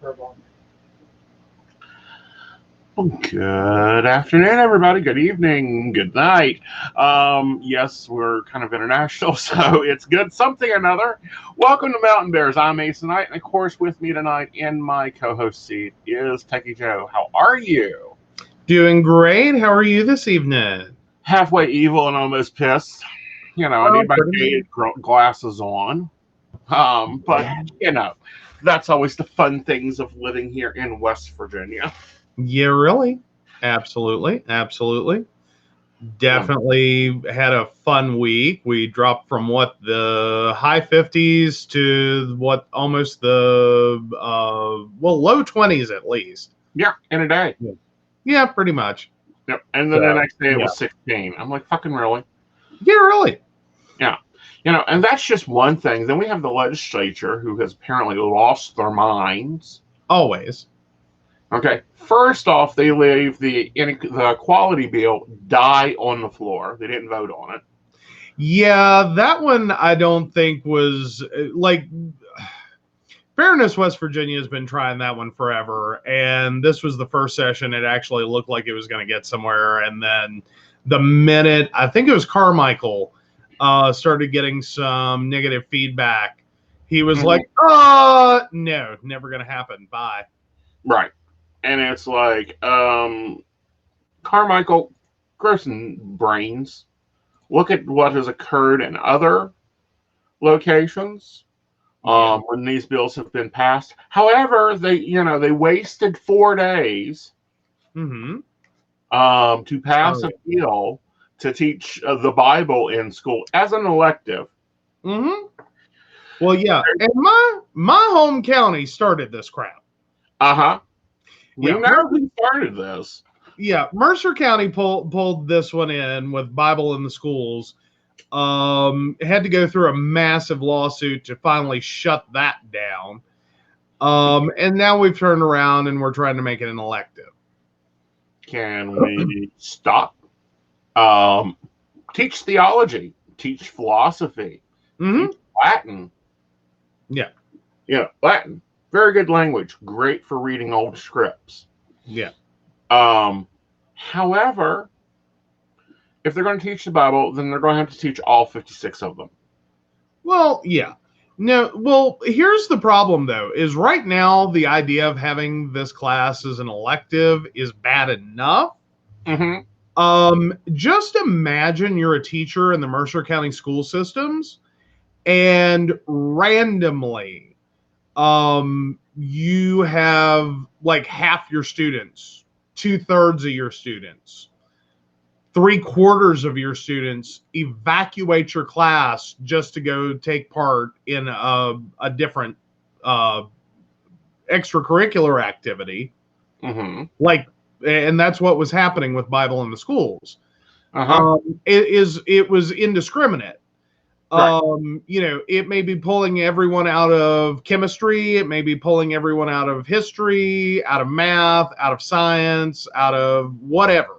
Good afternoon, everybody. Good evening. Good night. Yes, we're kind of international, so it's good something or another. Welcome to Mountain Bears. I'm Aeson Knight, and of course, with me tonight in my co-host seat is Techy Joe. How are you? Doing great. How are you this evening? Halfway evil and almost pissed. I need my jaded glasses on. But that's always the fun things of living here in West Virginia. Yeah, really. Absolutely. Absolutely. Definitely had a fun week. We dropped from the high 50s to almost the low 20s at least. Yeah, in a day. Yeah, pretty much. Yep. And then the next day it was 16. I'm like, fucking really? Yeah, really. Yeah. And that's just one thing. Then we have the legislature who has apparently lost their minds. Always. Okay. First off, they leave the equality bill die on the floor. They didn't vote on it. Yeah, that one I don't think was Fairness, West Virginia has been trying that one forever, and this was the first session it actually looked like it was going to get somewhere. And then the minute, I think it was Carmichael, started getting some negative feedback, he was like, no, never going to happen. Bye. Right. And it's like, Carmichael, grow some brains. Look at what has occurred in other locations. When these bills have been passed. However, they wasted 4 days to pass a bill to teach the Bible in school as an elective. Well, yeah, and my home county started this crap. We know who started this. Yeah, Mercer County pulled this one in with Bible in the schools. Had to go through a massive lawsuit to finally shut that down. And now we've turned around and we're trying to make it an elective. Can we stop? Teach theology, teach philosophy, teach Latin. Yeah. Latin. Very good language. Great for reading old scripts. Yeah. However, if they're going to teach the Bible, then they're going to have to teach all 56 of them. Well, yeah. No, well, here's the problem, though, is right now the idea of having this class as an elective is bad enough. Just imagine you're a teacher in the Mercer County school systems, and randomly, you have like half your students, 2/3 of your students, 3/4 of your students evacuate your class just to go take part in a different extracurricular activity. And that's what was happening with Bible in the schools. It was indiscriminate. Right. It may be pulling everyone out of chemistry. It may be pulling everyone out of history, out of math, out of science, out of whatever.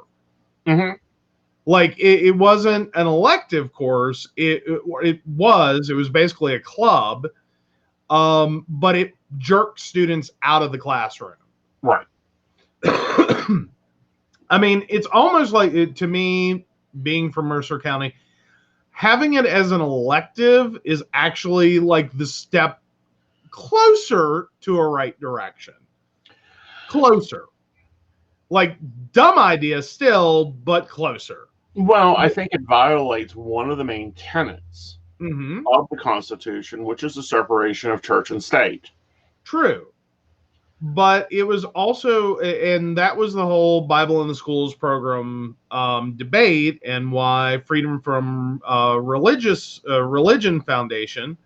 Like it wasn't an elective course. It was basically a club, but it jerked students out of the classroom. Right. I mean, it's almost like, to me, being from Mercer County, having it as an elective is actually like the step closer to a right direction. Closer. Like, dumb idea still, but closer. Well, I think it violates one of the main tenets of the Constitution, which is the separation of church and state. True. But it was also, and that was the whole Bible in the Schools program debate, and why Freedom from Religion Foundation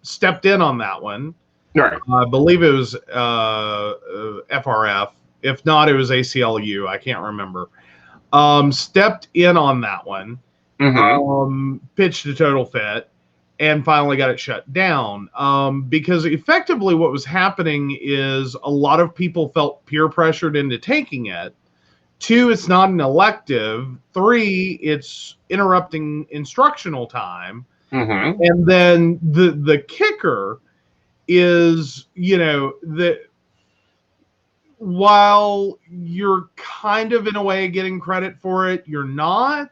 stepped in on that one. Right. I believe it was FRF. If not, it was ACLU. I can't remember. Stepped in on that one, pitched a total fit, and finally got it shut down. Because effectively what was happening is a lot of people felt peer pressured into taking it. 2, it's not an elective. 3, it's interrupting instructional time. And then the kicker is, that while you're kind of in a way getting credit for it, you're not.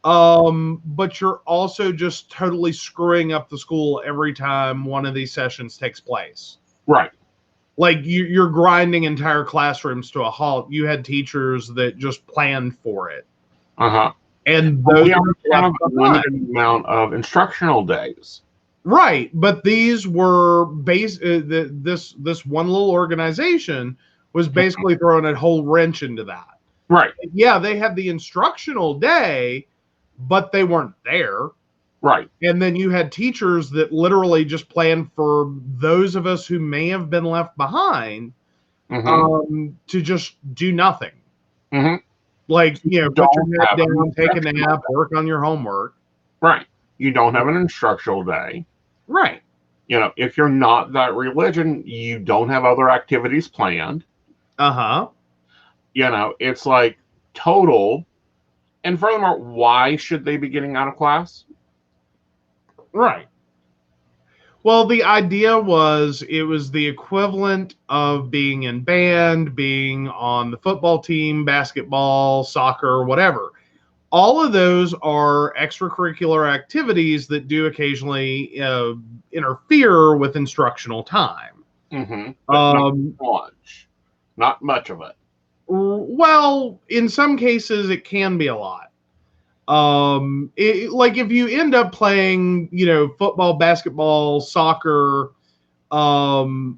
But you're also just totally screwing up the school every time one of these sessions takes place. Right. Like you're grinding entire classrooms to a halt. You had teachers that just planned for it. Uh-huh. And we only have a limited amount of instructional days. Right, but these were this one little organization was basically throwing a whole wrench into that. Right. Yeah, they had the instructional day, but they weren't there. Right. And then you had teachers that literally just planned for those of us who may have been left behind to just do nothing. Like, put your head down, take a nap, work on your homework. Right. You don't have an instructional day. Right. If you're not that religion, you don't have other activities planned. Uh-huh. It's like total. And furthermore, why should they be getting out of class? Right. Well, the idea was it was the equivalent of being in band, being on the football team, basketball, soccer, whatever. All of those are extracurricular activities that do occasionally interfere with instructional time. Not much of it. Well, in some cases, it can be a lot. Like if you end up playing, football, basketball, soccer, all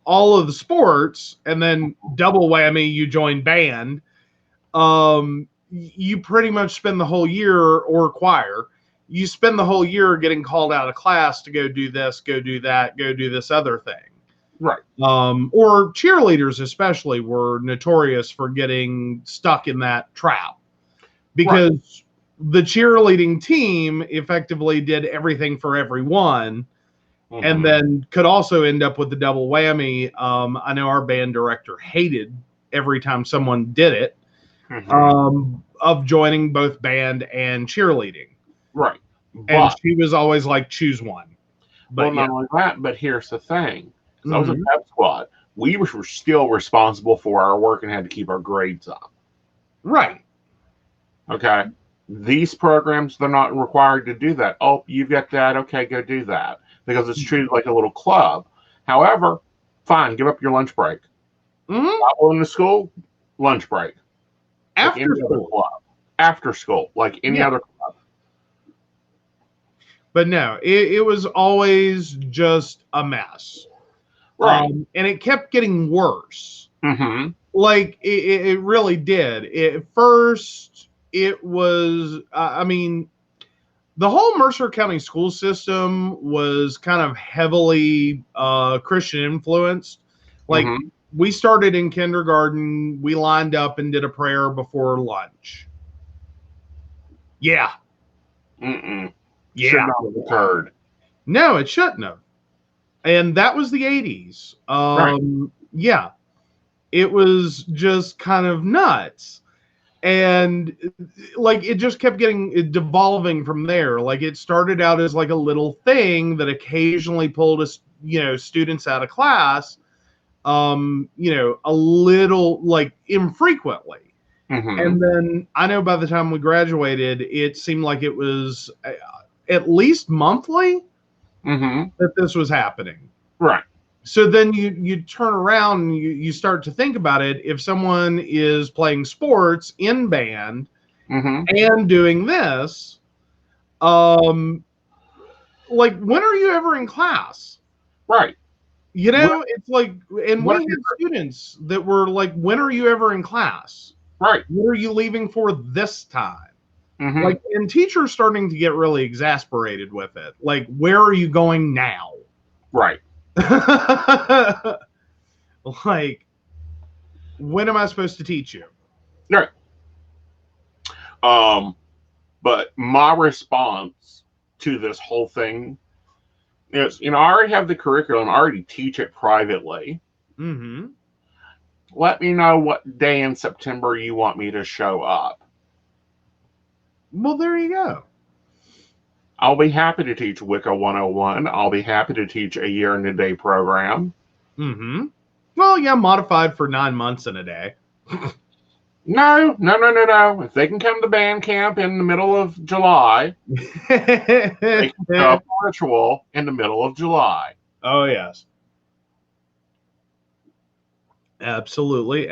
of the sports, and then double whammy, you join band, you pretty much spend the whole year, or choir, you spend the whole year getting called out of class to go do this, go do that, go do this other thing. Right. Or cheerleaders especially were notorious for getting stuck in that trap because the cheerleading team effectively did everything for everyone, and then could also end up with the double whammy. I know our band director hated every time someone did it, of joining both band and cheerleading. Right. And she was always like, choose one. But not only that, but here's the thing. I was a pep squad. We were still responsible for our work and had to keep our grades up. Right. Okay. These programs, they're not required to do that. Oh, you've got that. Okay, go do that. Because it's treated like a little club. However, fine, give up your lunch break. Not going to school, lunch break. After school. Club. After school, like any other club. But no, it was always just a mess. Right. And it kept getting worse. Like, it really did. At first, it was, the whole Mercer County school system was kind of heavily Christian influenced. Like, we started in kindergarten, we lined up and did a prayer before lunch. Yeah. Yeah. Should not have occurred. No, it shouldn't have. And that was the 80s. Yeah. It was just kind of nuts. And like it just kept devolving from there. Like it started out as like a little thing that occasionally pulled us, students out of class, a little like infrequently. And then I know by the time we graduated, it seemed like it was at least monthly that this was happening. Right. So then you turn around and you start to think about it. If someone is playing sports in band and doing this, like when are you ever in class? Right. It's like, and we had students that were like, when are you ever in class? Right. When are you leaving for this time? Like, and teachers starting to get really exasperated with it. Like, where are you going now? Right. Like, when am I supposed to teach you? Right. But my response to this whole thing is, I already have the curriculum. I already teach it privately. Let me know what day in September you want me to show up. Well, there you go. I'll be happy to teach Wicca 101. I'll be happy to teach a year and a day program. Mm-hmm. Well, yeah, modified for 9 months and a day. No. If they can come to band camp in the middle of July, they can show up for ritual in the middle of July. Oh, yes. Absolutely.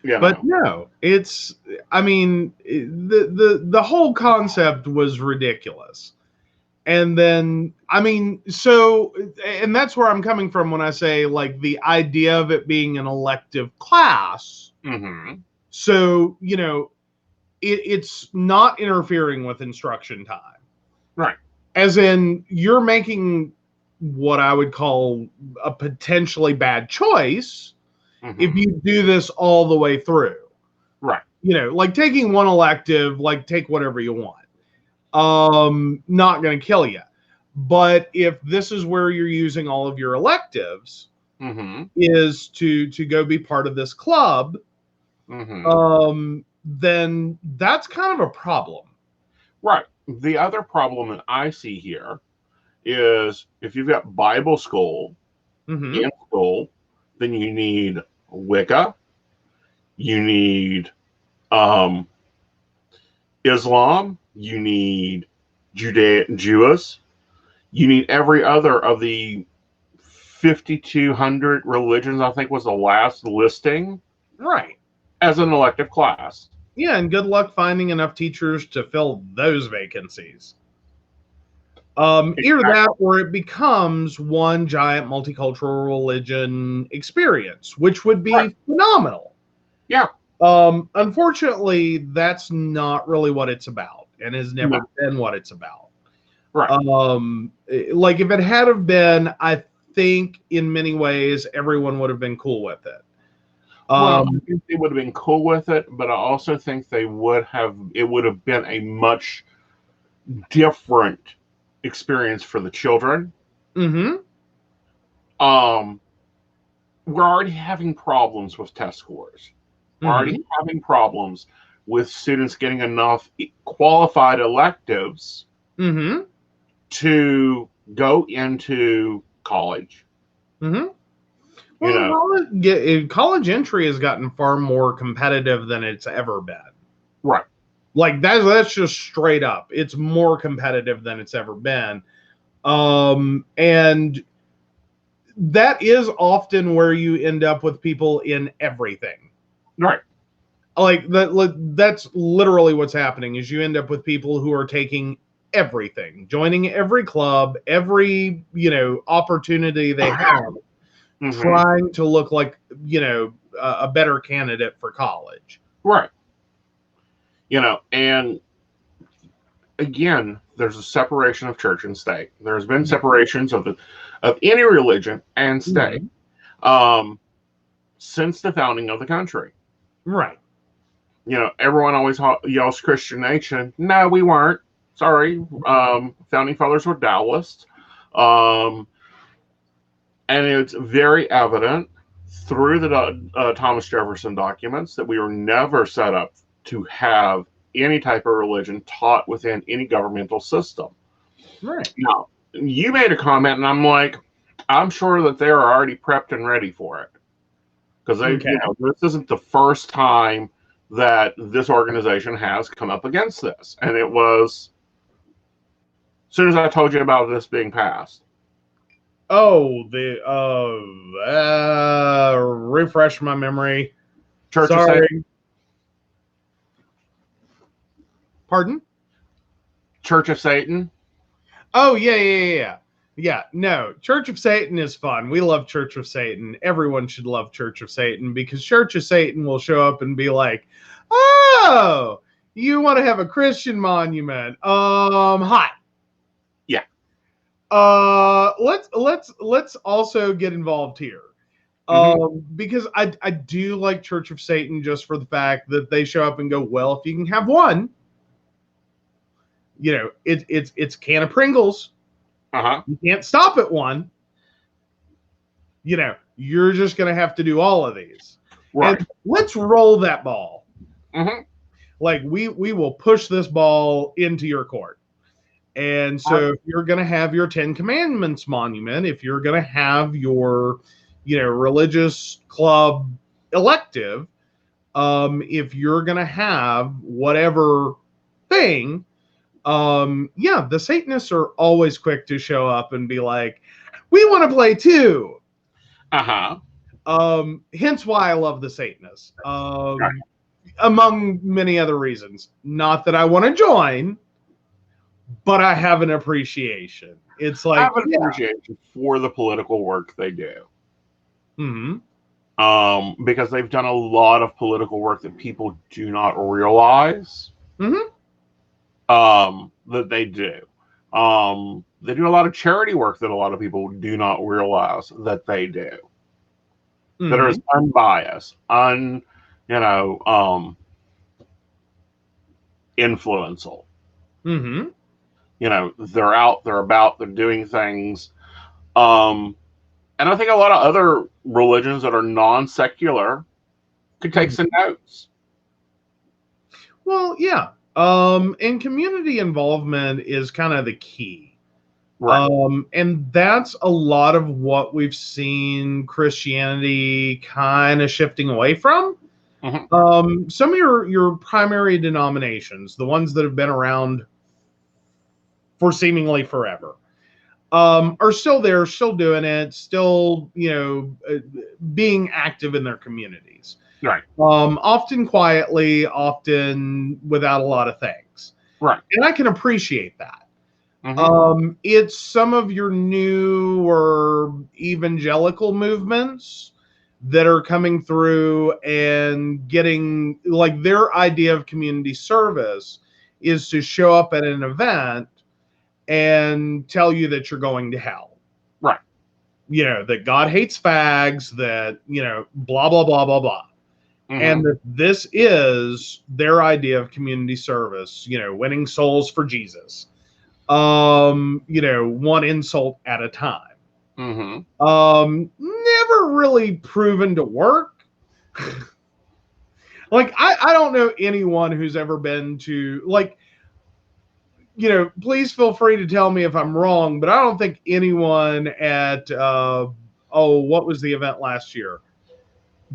You know. But no, it's, I mean, the whole concept was ridiculous. And then, I mean, so, and that's where I'm coming from when I say, like, the idea of it being an elective class. Mm-hmm. So, you know, it's not interfering with instruction time. Right. As in, you're making what I would call a potentially bad choice if you do this all the way through. Right. You know, like taking one elective, like take whatever you want. Not going to kill you. But if this is where you're using all of your electives, is to go be part of this club, then that's kind of a problem. Right. The other problem that I see here is if you've got Bible school in school, then you need Wicca, you need Islam, you need Jews, you need every other of the 5,200 religions, I think was the last listing. Right. As an elective class. Yeah, and good luck finding enough teachers to fill those vacancies. Either that or it becomes one giant multicultural religion experience, which would be phenomenal. Yeah. Unfortunately, that's not really what it's about and has never been what it's about. Right. Like if it had have been, I think in many ways everyone would have been cool with it. Well, I think they would have been cool with it, but I also think it would have been a much different experience for the children. Mm-hmm. We're already having problems with test scores. We're already having problems with students getting enough qualified electives to go into college. Well, college entry has gotten far more competitive than it's ever been. Right. Like that's just straight up. It's more competitive than it's ever been. And that is often where you end up with people in everything. Right. Like that's literally what's happening is you end up with people who are taking everything, joining every club, every, opportunity they have. Trying to look like, a better candidate for college. Right. And again, there's a separation of church and state. There's been separations of any religion and state since the founding of the country. Right. Everyone always yells Christian nation. No, we weren't. Sorry. Founding fathers were Taoists. And it's very evident through the Thomas Jefferson documents that we were never set up to have any type of religion taught within any governmental system. Right. Now, you made a comment, and I'm like, I'm sure that they're already prepped and ready for it. Because this isn't the first time that this organization has come up against this. And it was as soon as I told you about this being passed. Oh, refresh my memory. Church of Satan. Pardon? Church of Satan. Oh, yeah. Yeah, no, Church of Satan is fun. We love Church of Satan. Everyone should love Church of Satan because Church of Satan will show up and be like, oh, you want to have a Christian monument? Hi. Let's also get involved here. Because I do like Church of Satan just for the fact that they show up and go, well, if you can have one, it's a can of Pringles. You can't stop at one. You're just going to have to do all of these. Right. And let's roll that ball. Like we will push this ball into your court. And so if you're going to have your Ten Commandments monument, if you're going to have your, religious club elective, if you're going to have whatever thing, the Satanists are always quick to show up and be like, we want to play too. Hence why I love the Satanists. Among many other reasons. Not that I want to join, but I have an appreciation. It's like, I have an appreciation for the political work they do. Because they've done a lot of political work that people do not realize that they do. They do a lot of charity work that a lot of people do not realize that they do. That are unbiased, influential. They're out, they're about, they're doing things. And I think a lot of other religions that are non-secular could take some notes. Well, yeah. And community involvement is kind of the key. Right. And that's a lot of what we've seen Christianity kind of shifting away from. Some of your primary denominations, the ones that have been around for seemingly forever, are still there, still doing it, still, being active in their communities. Right. Often quietly, often without a lot of things. Right. And I can appreciate that. It's some of your newer evangelical movements that are coming through and getting, like, their idea of community service is to show up at an event and tell you that you're going to hell. Right. That God hates fags, that, blah, blah, blah, blah, blah. And that this is their idea of community service, winning souls for Jesus. One insult at a time. Never really proven to work. Like, I don't know anyone who's ever been to, like, please feel free to tell me if I'm wrong, but I don't think anyone at, what was the event last year?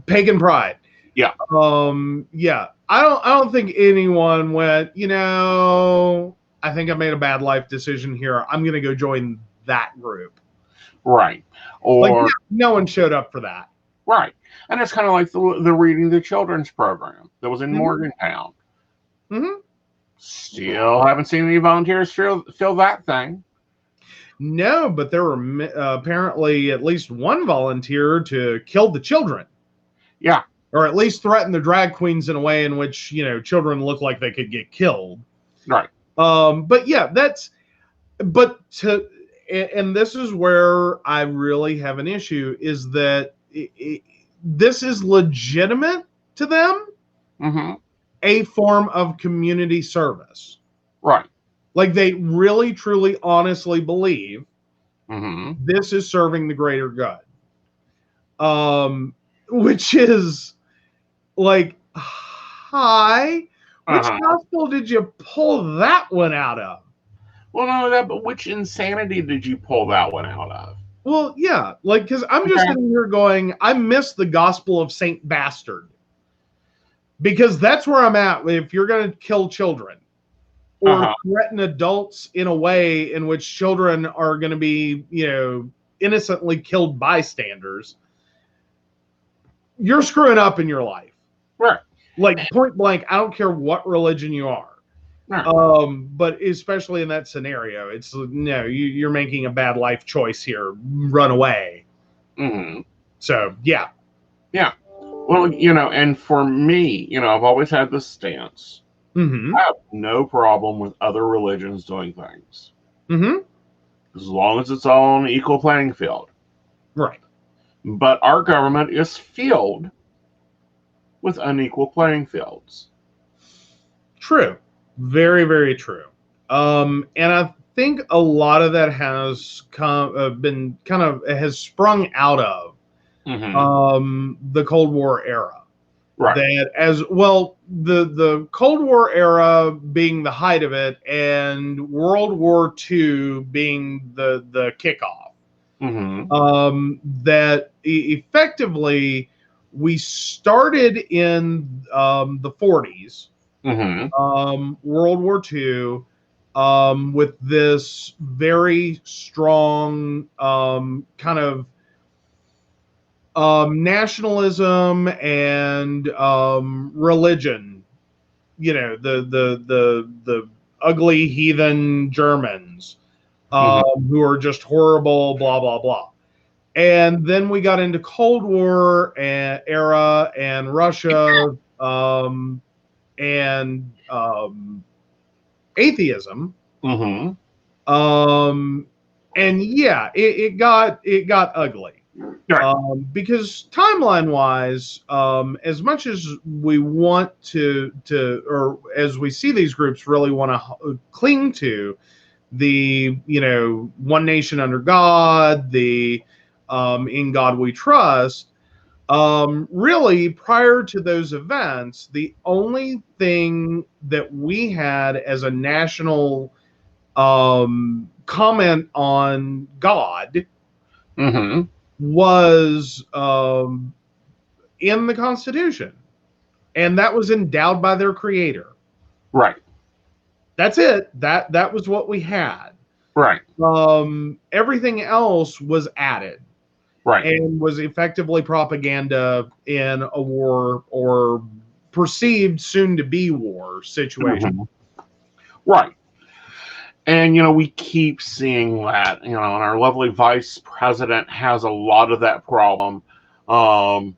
Pagan Pride. Yeah. I don't think anyone went, I think I made a bad life decision here. I'm going to go join that group. Right. Or like, no one showed up for that. Right. And it's kind of like the Reading the Children's program that was in Morgantown. Still haven't seen any volunteers fill that thing. No, but there were apparently at least one volunteer to kill the children. Yeah. Or at least threaten the drag queens in a way in which, children look like they could get killed. Right. But yeah, and this is where I really have an issue, is that this is legitimate to them, a form of community service. Right. Like, they really, truly, honestly believe this is serving the greater good. Which is like, hi, which gospel did you pull that one out of? Well, no, but which insanity did you pull that one out of? Well, yeah, like, because I'm just sitting here going, I miss the gospel of Saint Bastard. Because that's where I'm at. If you're going to kill children or threaten adults in a way in which children are going to be, innocently killed bystanders, you're screwing up in your life. Right. Like, point blank, I don't care what religion you are. Right. But especially in that scenario, it's, no, you're making a bad life choice here. Run away. So, yeah. Yeah. Well, and for me, I've always had this stance. I have no problem with other religions doing things. As long as it's all on an equal playing field. Right. But our government is filled with unequal playing fields. True. Very, very true. And I think a lot of that has has sprung out of the Cold War era. Right. That as well, the Cold War era being the height of it, and World War II being the kickoff. That effectively we started in the 40s, World War II, with this very strong kind of nationalism and religion. You know, the ugly heathen Germans who are just horrible, blah blah blah. And then we got into Cold War era and Russia and atheism. And yeah, it got ugly. Right. Because timeline wise, as much as we want to, or as we see these groups really want to cling to the, you know, one nation under God, the in God we trust, really prior to those events, the only thing that we had as a national comment on God was in the Constitution, and that was endowed by their creator. Right. That's it. That was what we had. Right. Everything else was added. Right. And was effectively propaganda in a war or perceived soon to be war situation. Right. And, you know, we keep seeing that, you know, and our lovely vice president has a lot of that problem. And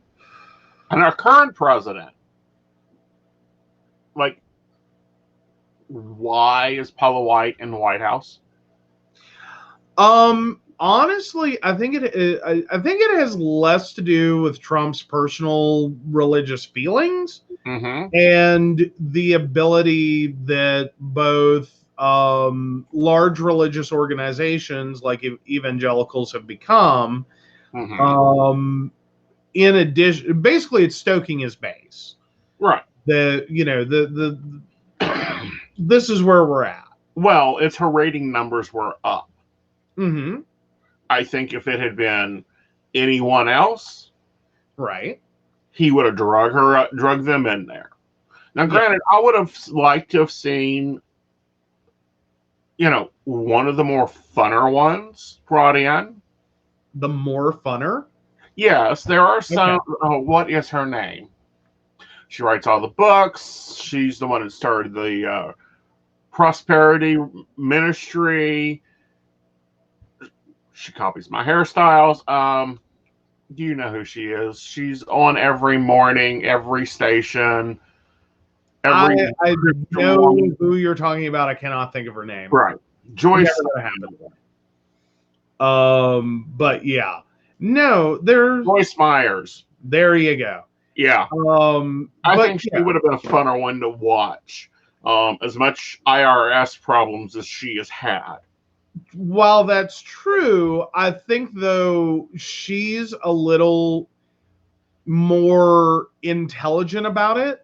our current president, like, why is Paula White in the White House? Honestly, I think it has less to do with Trump's personal religious feelings and the ability that both large religious organizations like evangelicals have become. In addition, basically, it's stoking his base. Right. The this is where we're at. Well, its her rating numbers were up. I think if it had been anyone else, right, he would have drug them in there. Now, granted, I would have liked to have seen, you know, one of the more funner ones brought in. The more funner? Yes, there are some. Okay. What is her name? She writes all the books. She's the one that started the prosperity ministry. She copies my hairstyles. Do you know who she is? She's on every morning, every station. I know who you're talking about. I cannot think of her name. Right. Joyce. But yeah. No, there's Joyce Myers. There you go. Yeah. I think she would have been a funner one to watch. As much IRS problems as she has had. While that's true, I think though she's a little more intelligent about it.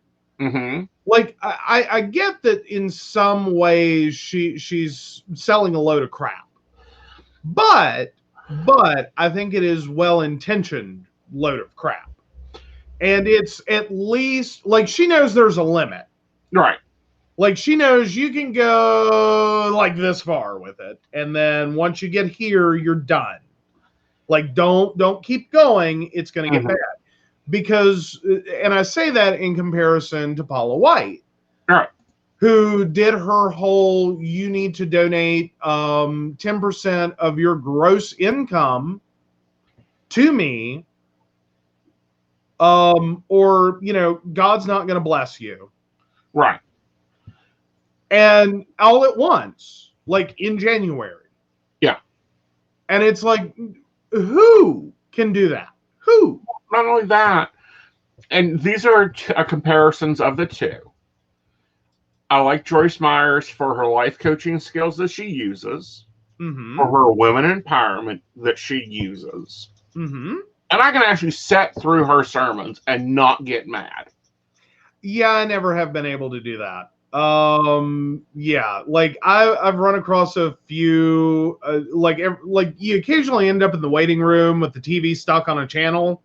Like I get that in some ways she's selling a load of crap, but I think it is well-intentioned load of crap, and it's at least like she knows there's a limit, right? Like she knows you can go like this far with it, and then once you get here, you're done. Like don't keep going; it's going to get bad. Because, and I say that in comparison to Paula White, right, who did her whole, you need to donate 10% of your gross income to me, or, you know, God's not going to bless you. Right. And all at once, like in January. Yeah. And it's like, who can do that? Who? Not only that, and these are comparisons of the two. I like Joyce Myers for her life coaching skills that she uses, for her women empowerment that she uses. And I can actually sit through her sermons and not get mad. Yeah, I never have been able to do that. Yeah, like I've run across a few, like you occasionally end up in the waiting room with the TV stuck on a channel.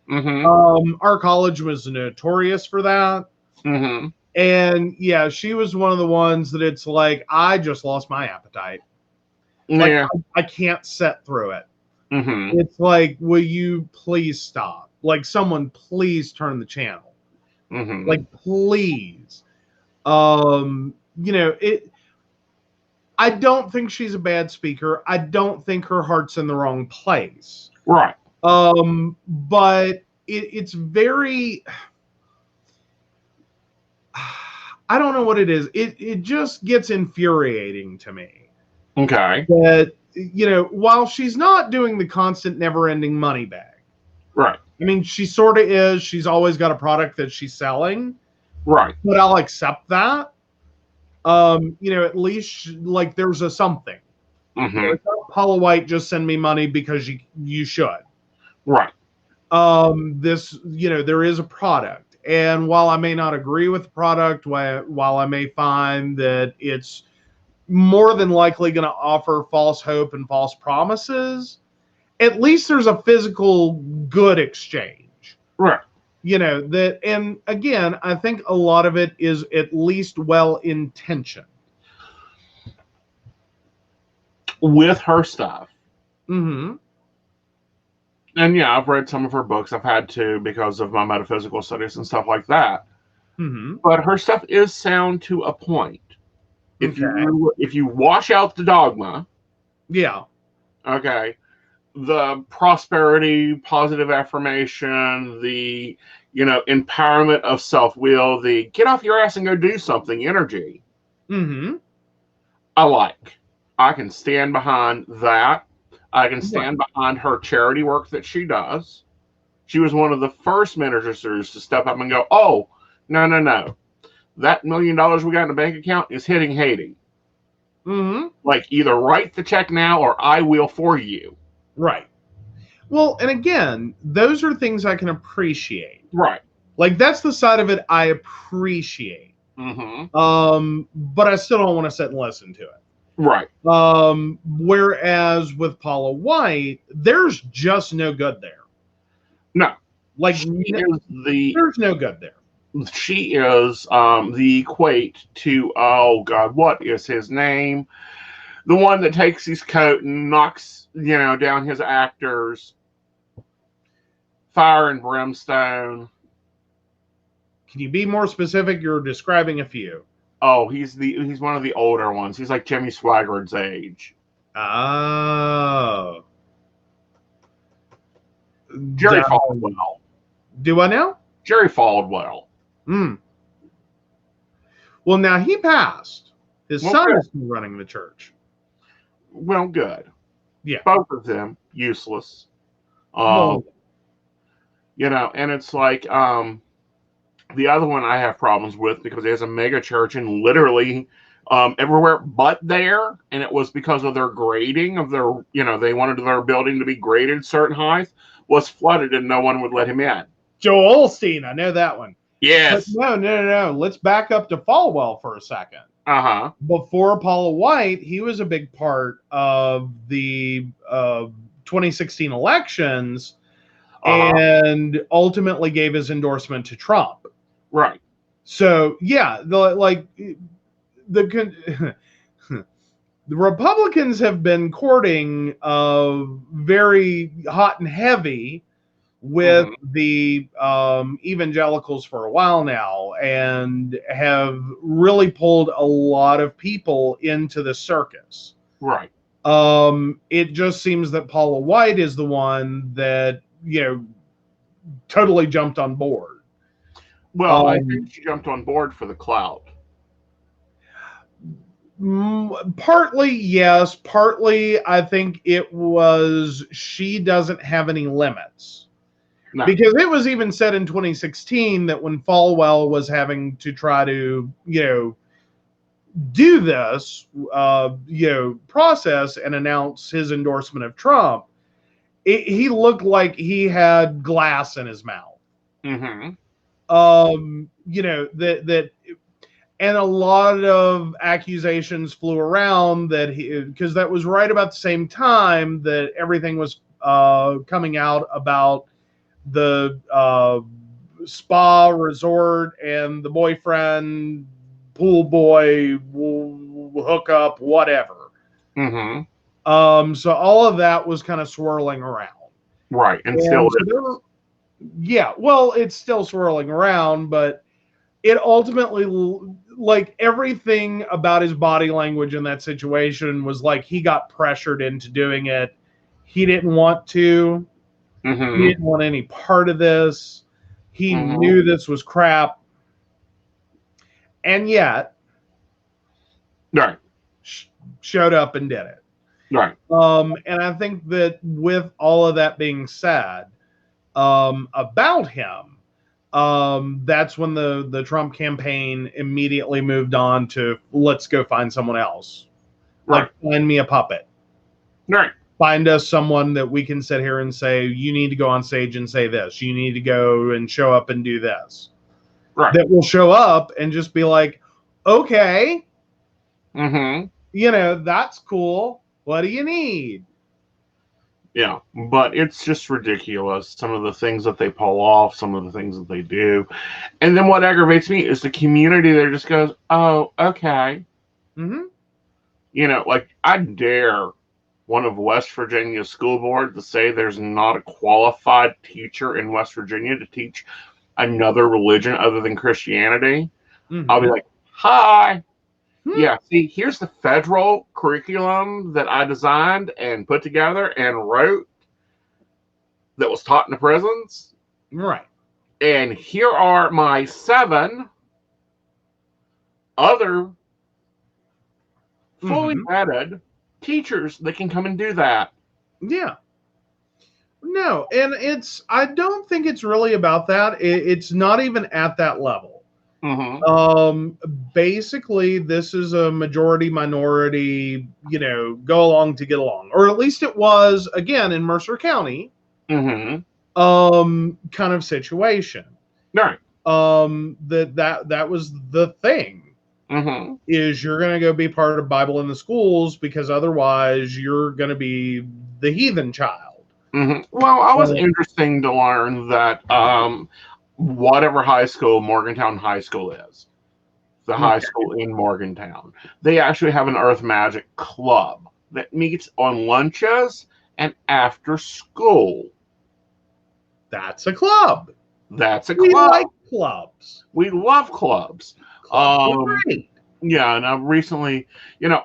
Our college was notorious for that. And yeah, she was one of the ones that it's like, I just lost my appetite. Like, Yeah. I can't sit through it. It's like, will you please stop? Like, someone please turn the channel. Like, please. You know, I don't think she's a bad speaker. I don't think her heart's in the wrong place. Right. But it's very, I don't know what it is. It just gets infuriating to me. Okay. That, you know, while she's not doing the constant never-ending money bag. Right. I mean, she sort of is. She's always got a product that she's selling. Right. But I'll accept that. You know, at least like there's a something. Paula White, just send me money because you should. Right. This, you know, there is a product. And while I may not agree with the product, while I may find that it's more than likely going to offer false hope and false promises, at least there's a physical good exchange. Right. You know, that, and again, I think a lot of it is at least well intentioned with her stuff. Mm-hmm. And yeah, I've read some of her books. I've had to because of my metaphysical studies and stuff like that. Mm-hmm. But her stuff is sound to a point. If you wash out the dogma, yeah, okay, the prosperity, positive affirmation, the, you know, empowerment of self-will, the get off your ass and go do something energy. Mm-hmm. I can stand behind that. I can stand behind her charity work that she does. She was one of the first ministers to step up and go, oh, no. That $1 million we got in the bank account is hitting Haiti. Mm-hmm. Like, either write the check now or I will for you. Right. Well, and again, those are things I can appreciate. Right. Like, that's the side of it I appreciate. But I still don't want to sit and listen to it. Right. Whereas with Paula White, there's just no good there. No. Like, there's no good there. She is the equate to, oh God, what is his name? The one that takes his coat and knocks, you know, down his actors. Fire and brimstone. Can you be more specific? You're describing a few. Oh, he's one of the older ones. He's like Jimmy Swaggart age. Oh. Jerry Falwell. Do I know? Jerry Falwell. Well, now he passed. His son is running the church. Well, good. Yeah. Both of them useless. You know, and it's like the other one I have problems with because it has a mega church and literally everywhere but there, and it was because of their grading of their, you know, they wanted their building to be graded certain height, was flooded and no one would let him in. Joel Osteen, I know that one. Yes. But no. Let's back up to Falwell for a second. Before Paula White, he was a big part of the 2016 elections and ultimately gave his endorsement to Trump. Right. So, yeah, the Republicans have been courting very hot and heavy with the evangelicals for a while now and have really pulled a lot of people into the circus. Right. It just seems that Paula White is the one that, you know, totally jumped on board. Well, I think she jumped on board for the clout. Partly, yes. Partly, I think it was she doesn't have any limits. No. Because it was even said in 2016 that when Falwell was having to try to, you know, do this, process and announce his endorsement of Trump, he looked like he had glass in his mouth. that and a lot of accusations flew around that because that was right about the same time that everything was coming out about the spa resort and the boyfriend, pool boy, hookup, whatever. So all of that was kind of swirling around. Right, and still yeah, well, it's still swirling around, but it ultimately, like, everything about his body language in that situation was like he got pressured into doing it. He didn't want to. He didn't want any part of this. He knew this was crap. And yet, right, showed up and did it. Right. And I think that with all of that being said about him, that's when the Trump campaign immediately moved on to let's go find someone else. Right. Like, find me a puppet. Right. Find us someone that we can sit here and say, you need to go on stage and say this. You need to go and show up and do this. Right. That will show up and just be like, okay, that's cool. What do you need? Yeah, but it's just ridiculous. Some of the things that they pull off, some of the things that they do. And then what aggravates me is the community there just goes, oh, okay. Like, I dare one of West Virginia's school board to say there's not a qualified teacher in West Virginia to teach another religion other than Christianity. I'll be like, hi. Yeah, see, here's the federal curriculum that I designed and put together and wrote that was taught in the prisons. Right. And here are my 7 other fully vetted teachers that can come and do that. Yeah. No, and I don't think it's really about that. It's not even at that level. Basically, this is a majority minority, go along to get along, or at least it was, again, in Mercer County, kind of situation. Right. That was the thing. Is you're going to go be part of Bible in the schools because otherwise you're going to be the heathen child. Well, I was interesting to learn that whatever high school Morgantown High School is, the high school in Morgantown, they actually have an Earth Magic club that meets on lunches and after school. That's a club. That's a club. We like clubs. We love clubs. Great. Yeah, and I recently,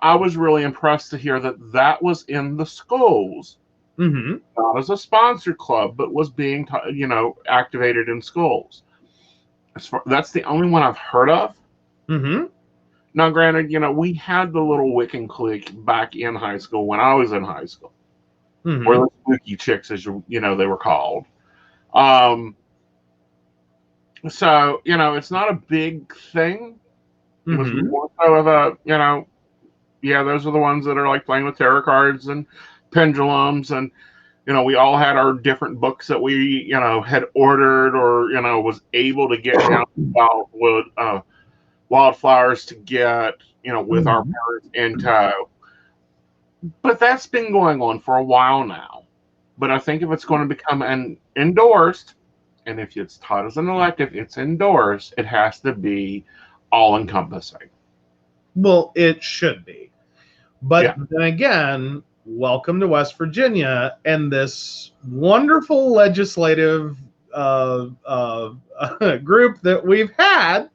I was really impressed to hear that was in the schools. Not as a sponsored club, but was being, activated in schools. That's the only one I've heard of. Now, granted, we had the little Wiccan clique back in high school when I was in high school, or the spooky chicks, as they were called. So it's not a big thing. It was more so of a, those are the ones that are like playing with tarot cards and pendulums, and we all had our different books that we had ordered or was able to get down with wildflowers to get with our parents in tow. But that's been going on for a while now. But I think if it's going to become an endorsed, and if it's taught as an elective, it's endorsed, it has to be all encompassing. Well, it should be. But then again, welcome to West Virginia and this wonderful legislative group that we've had.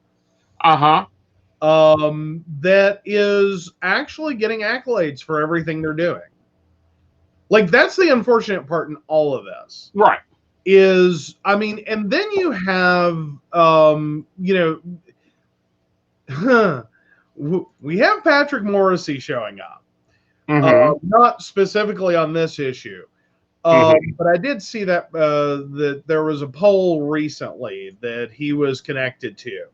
That is actually getting accolades for everything they're doing. Like, that's the unfortunate part in all of this. Right. And then you have, we have Patrick Morrissey showing up. Not specifically on this issue. But I did see that there was a poll recently that he was connected to.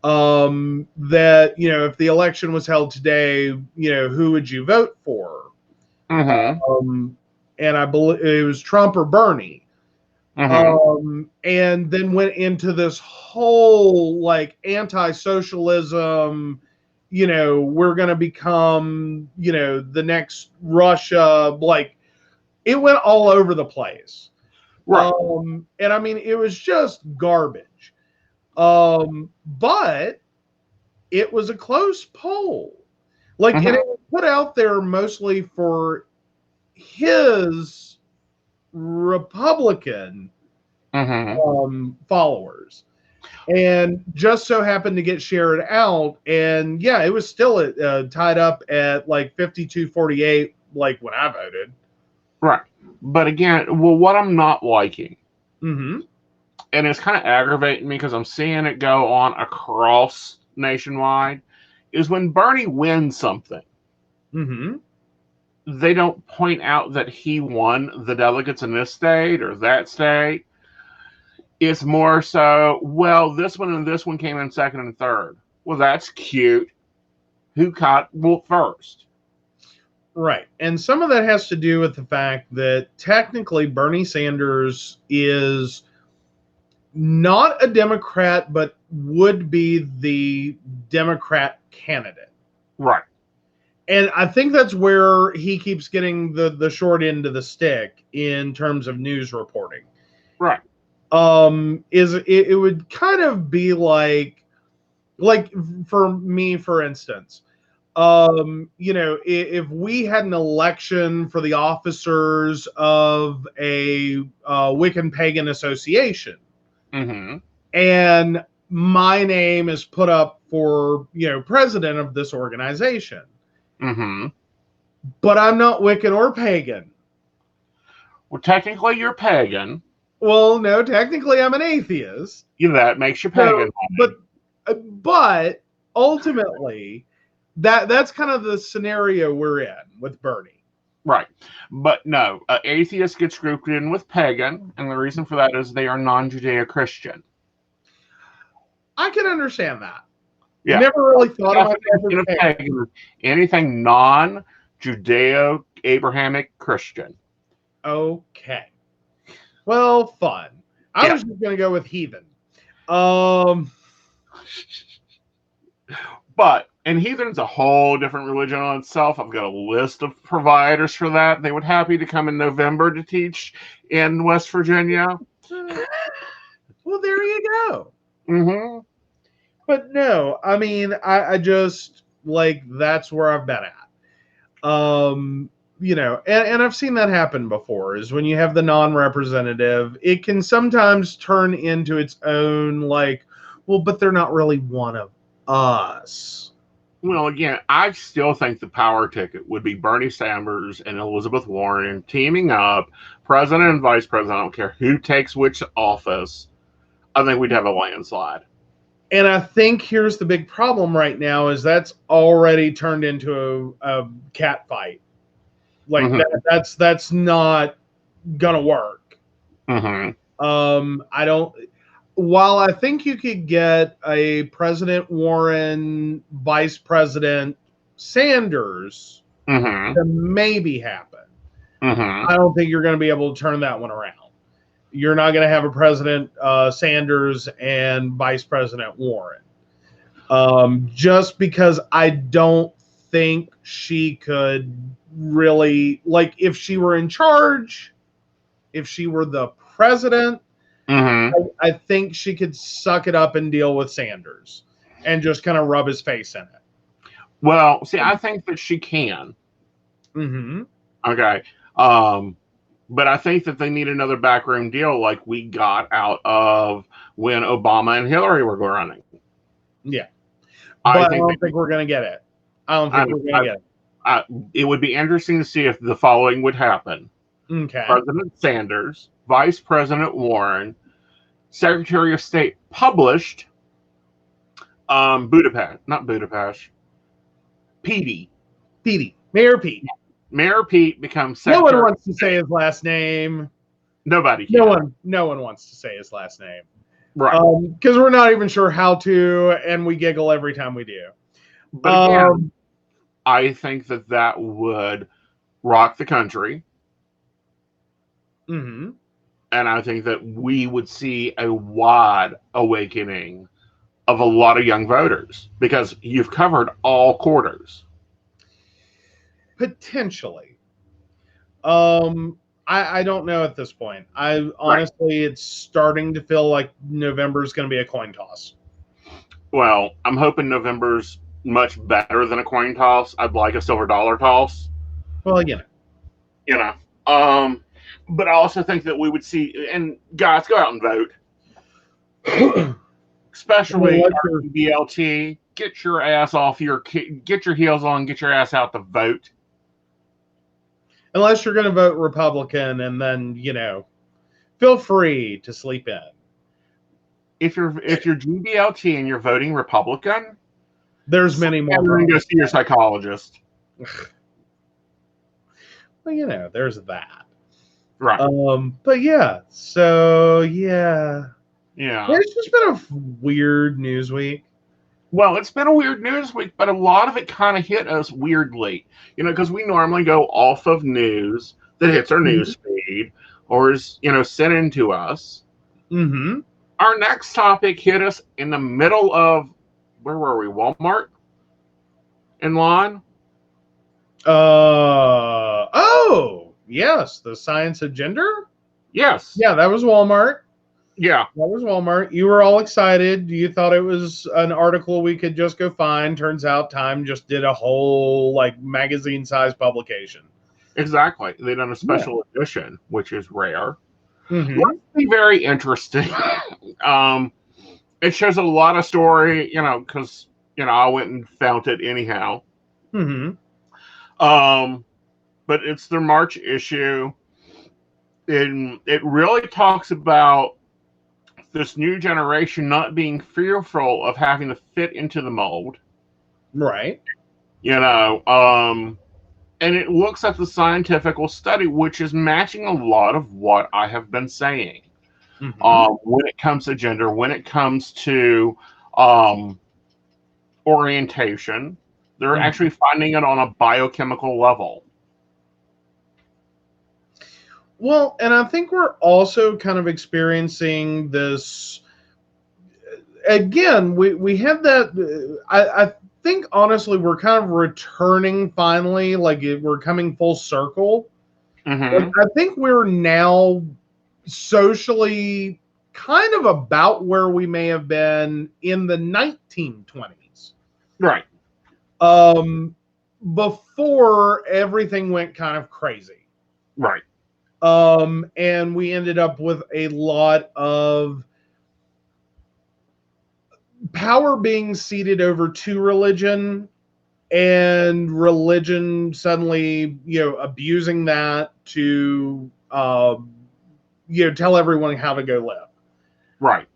That, if the election was held today, who would you vote for? And I believe it was Trump or Bernie. And then went into this whole like anti-socialism, we're going to become, the next Russia. Like it went all over the place. Right. And I mean, it was just garbage. But it was a close poll. Like, and it was put out there mostly for his Republican followers, and just so happened to get shared out. And yeah, it was still tied up at like 52-48, like when I voted. Right. But again, well, what I'm not liking, Mm-hmm. and it's kind of aggravating me because I'm seeing it go on across nationwide, is when Bernie wins something, Mm-hmm. they don't point out that he won the delegates in this state or that state. It's more so, well, this one and this one came in second and third. Well, that's cute. Who caught first? Right. And some of that has to do with the fact that technically Bernie Sanders is not a Democrat, but would be the Democrat candidate. Right. And I think that's where he keeps getting the short end of the stick in terms of news reporting. Right. It would kind of be like for me, for instance, if we had an election for the officers of a Wiccan pagan association, and my name is put up for president of this organization, but I'm not Wiccan or pagan. Well, technically, you're pagan. Well, no, technically, I'm an atheist. That makes you pagan. So, but ultimately, that's kind of the scenario we're in with Bernie. Right. But no, atheist gets grouped in with pagan, and the reason for that is they are non-Judeo-Christian. I can understand that. Yeah. Never really thought about that. Pagan. Anything non-Judeo-Abrahamic Christian. Okay. Well, fun. I was just going to go with heathen. And heathen's a whole different religion on itself. I've got a list of providers for that. They would happy to come in November to teach in West Virginia. Well, there you go. But no, I mean, I just like that's where I've been at. And I've seen that happen before. Is when you have the non-representative, it can sometimes turn into its own like, well, but they're not really one of us. Well, again, I still think the power ticket would be Bernie Sanders and Elizabeth Warren teaming up, president and vice president. I don't care who takes which office. I think we'd have a landslide. And I think here's the big problem right now is that's already turned into a cat fight. Like that's not gonna work. I don't. While I think you could get a President Warren, Vice President Sanders to maybe happen, I don't think you're going to be able to turn that one around. You're not going to have a President Sanders and Vice President Warren. Just because I don't think she could really, like, if she were in charge, if she were the president, I think she could suck it up and deal with Sanders and just kind of rub his face in it. Well, see, I think that she can. Okay. But I think that they need another backroom deal like we got out of when Obama and Hillary were running. Yeah. But I don't think we're going to get it. I don't think we're going to get it. It would be interesting to see if the following would happen. Okay. President Sanders, Vice President Warren, Secretary of State published Petey. Mayor Pete. Mayor Pete becomes Secretary. No one wants to say his last name. Nobody can. No one wants to say his last name. Right. Because we're not even sure how to, and we giggle every time we do. But again, I think that would rock the country. And I think that we would see a wide awakening of a lot of young voters because you've covered all quarters. Potentially. I don't know at this point. I honestly, it's starting to feel like November is going to be a coin toss. Well, I'm hoping November's much better than a coin toss. I'd like a silver dollar toss. Well, You know. But I also think that we would see, and guys, go out and vote. Especially our BLT. Get your ass off get your heels on, get your ass out to vote. Unless you're going to vote Republican, and then feel free to sleep in. If you're GBLT and you're voting Republican, there's many more. You're going to go see your psychologist. Well, there's that. Right. But yeah, so yeah. It's just been a weird news week. Well, it's been a weird news week, but a lot of it kind of hit us weirdly, because we normally go off of news that hits our news feed or is, sent in to us. Mm-hmm. Our next topic hit us in the middle of, where were we? Walmart? In line? Oh, yes. The Science of Gender? Yes. Yeah, that was Walmart. Yeah. That was Walmart. You were all excited. You thought it was an article we could just go find. Turns out Time just did a whole magazine-sized publication. Exactly. They done a special edition, which is rare. Mm-hmm. Let's be very interesting. It shows a lot of story, because I went and found it anyhow. Mm-hmm. But it's their March issue, and it really talks about this new generation not being fearful of having to fit into the mold. Right. And it looks at the scientific study, which is matching a lot of what I have been saying. Mm-hmm. When it comes to gender, when it comes to orientation, they're actually finding it on a biochemical level. Well, and I think we're also kind of experiencing this. Again, we have that. I think, honestly, we're kind of returning finally, we're coming full circle. Mm-hmm. I think we're now socially kind of about where we may have been in the 1920s. Right. Before everything went kind of crazy. Right. And we ended up with a lot of power being ceded over to religion, and religion suddenly, abusing that to, tell everyone how to go live. Right.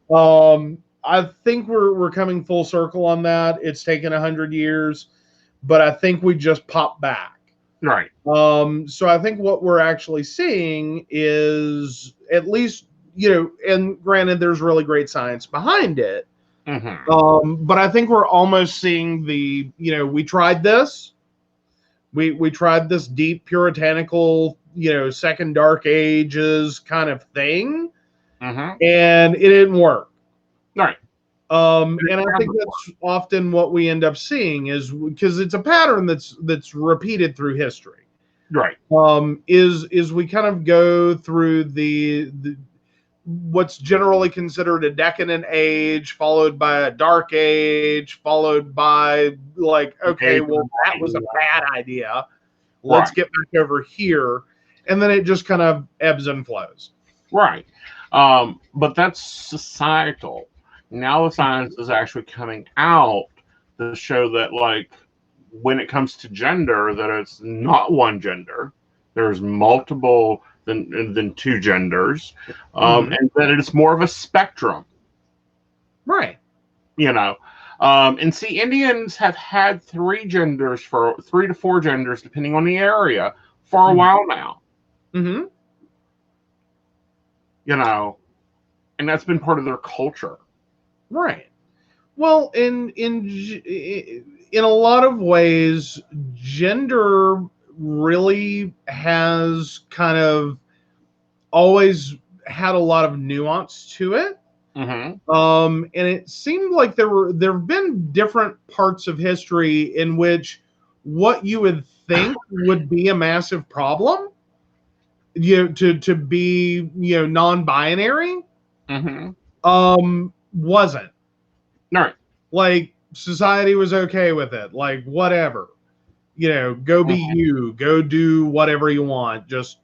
I think we're coming full circle on that. It's taken 100 years, but I think we just popped back. Right. So I think what we're actually seeing is, at least, and granted, there's really great science behind it. Mm-hmm. But I think we're almost seeing we tried this. We tried this deep puritanical, second dark ages kind of thing. Mm-hmm. And it didn't work. Right. And I think that's often what we end up seeing, is because it's a pattern that's repeated through history. Right. Is we kind of go through the what's generally considered a decadent age, followed by a dark age, followed by okay, well, that was a bad idea. Let's get back over here. And then it just kind of ebbs and flows. Right. But that's societal. Now the science is actually coming out to show that, when it comes to gender, that it's not one gender. There's multiple than two genders, and that it's more of a spectrum. Right. And see, Indians have had 3 to 4 genders, depending on the area, for a while now. Mm-hmm. And that's been part of their culture. Right. Well, in a lot of ways, gender really has kind of always had a lot of nuance to it. Mm-hmm. And it seemed like there have been different parts of history in which what you would think would be a massive problem, to be non-binary, wasn't. Right. Like society was okay with it. Like whatever, go be you, go do whatever you want. Just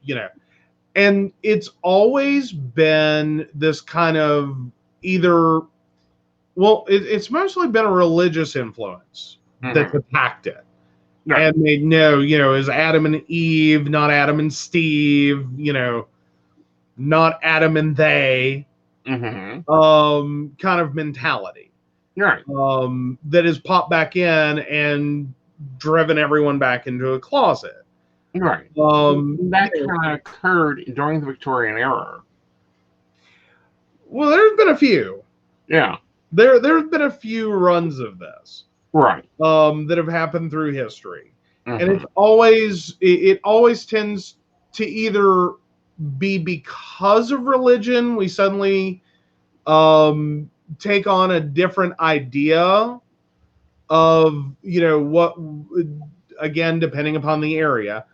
and it's always been this kind of either. Well, it's mostly been a religious influence that's attacked it. Right. And they know, is Adam and Eve, not Adam and Steve, not Adam and they, kind of mentality. Right. That has popped back in and driven everyone back into a closet. Right. That kind of occurred during the Victorian era. Well, there's been a few. Yeah. There's been a few runs of this. Right. That have happened through history. And it's always, it always tends to either be because of religion, we suddenly take on a different idea of, what, again, depending upon the area,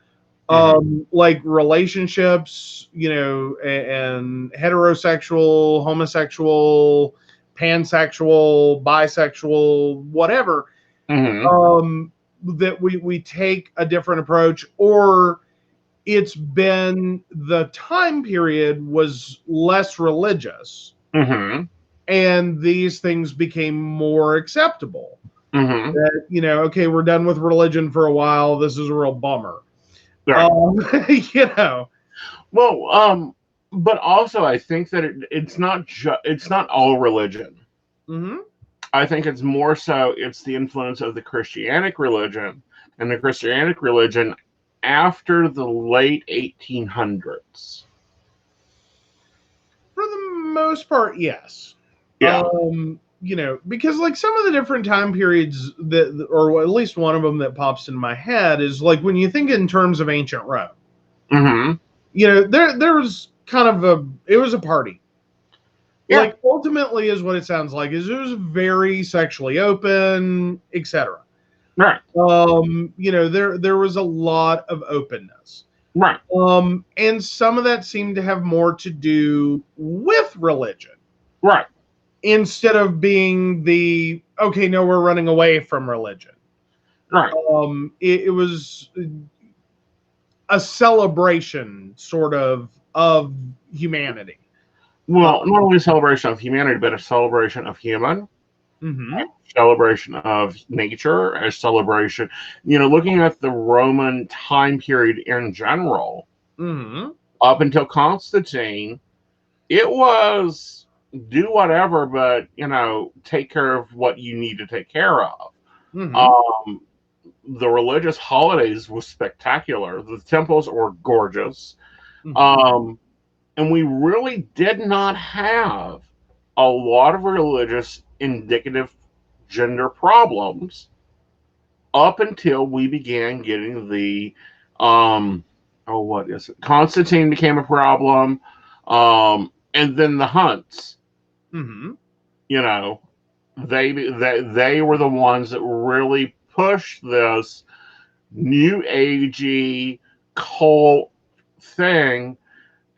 like relationships, and heterosexual, homosexual, pansexual, bisexual, whatever, that we take a different approach, or it's been the time period was less religious, and these things became more acceptable. That, okay, we're done with religion for a while. This is a real bummer. Right. Well, but also I think that it's not all religion. I think it's more so it's the influence of the Christianic religion, and the Christianic religion after the late 1800s. For the most part, yes. Yeah. Because like some of the different time periods that, or at least one of them that pops in my head is like when you think in terms of ancient Rome. There was kind of it was a party. Yeah. Like ultimately is what it sounds like, is it was very sexually open, etc. Right. There was a lot of openness. Right. And some of that seemed to have more to do with religion. Right. Instead of being okay, no, we're running away from religion. Right. It was a celebration sort of humanity. Well, not only a celebration of humanity, but a celebration of human, a celebration of nature, a celebration, looking at the Roman time period in general, up until Constantine, it was do whatever, but, take care of what you need to take care of. The religious holidays was spectacular. The temples were gorgeous. And we really did not have a lot of religious indicative gender problems up until we began getting the Constantine became a problem, and then the Hunts. They were the ones that really pushed this new agey cult thing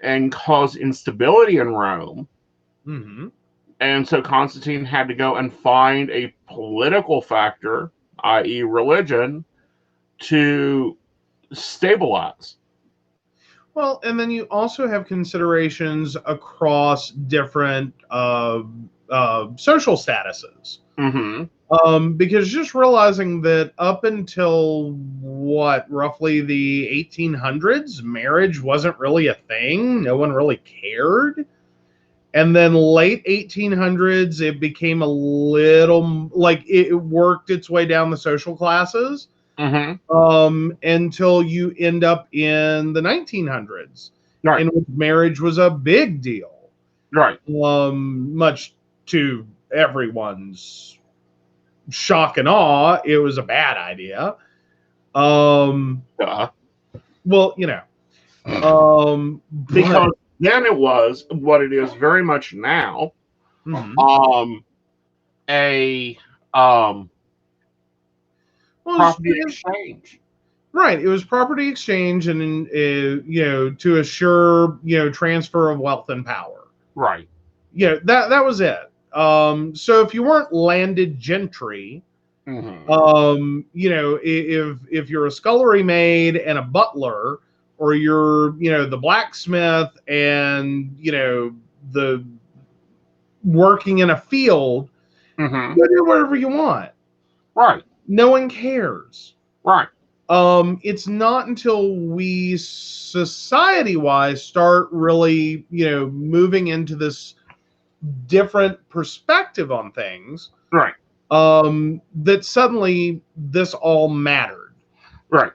and caused instability in Rome. And so Constantine had to go and find a political factor, i.e. religion, to stabilize. Well, and then you also have considerations across different social statuses. Because just realizing that up until roughly the 1800s, marriage wasn't really a thing. No one really cared. And then late 1800s, it became a little like it worked its way down the social classes until you end up in the 1900s, in which marriage was a big deal. Right. Much to everyone's shock and awe, it was a bad idea. Well, because Then it was what it is very much now. Mm-hmm. A um, Well, property exchange. right. It was property exchange, and to assure transfer of wealth and power. Right. That was it. So if you weren't landed gentry, Mm-hmm. if you're a scullery maid and a butler, or you're the blacksmith and the working in a field, Mm-hmm. you do whatever you want. Right. No one cares. Right. It's not until we society-wise start really moving into this different perspective on things, Right. that suddenly this all mattered, Right.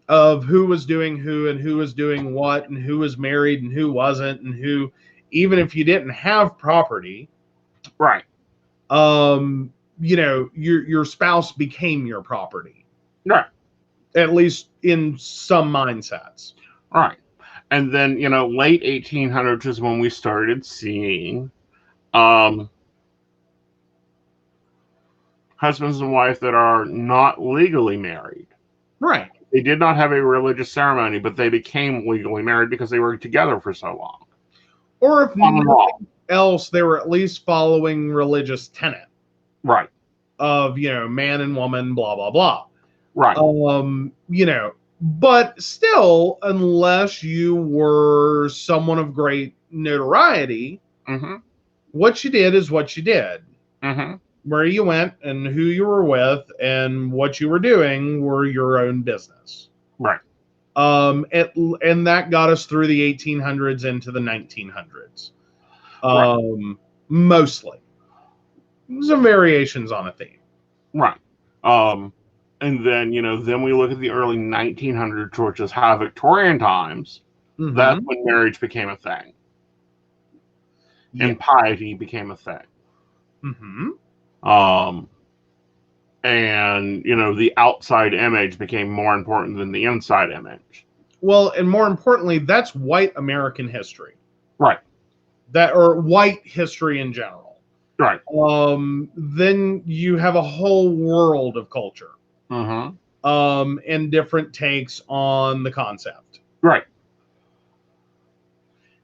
of who was doing who and who was doing what and who was married and who wasn't, and who, even if you didn't have property, Right. your spouse became your property, Right. at least in some mindsets. Right. And then, late 1800s is when we started seeing um, husbands and wives that are not legally married. Right. They did not have a religious ceremony, but they became legally married because they were together for so long. Or if nothing else, they were at least following religious tenet. Right. Of, man and woman, blah, blah, blah. Right. But still, unless you were someone of great notoriety, mm-hmm. what you did is what you did. Mm-hmm. Where you went and who you were with and what you were doing were your own business. Right. And that got us through the 1800s into the 1900s. Right. Mostly. Some variations on a theme. Right. And then, then we look at the early 1900s, which is how Victorian times, mm-hmm. That's when marriage became a thing. Yeah. And piety became a thing. Mm-hmm. And, the outside image became more important than the inside image. Well, and more importantly, that's white American history. Right. Or white history in general. Right. Then you have a whole world of culture. Mm-hmm. And different takes on the concept. Right.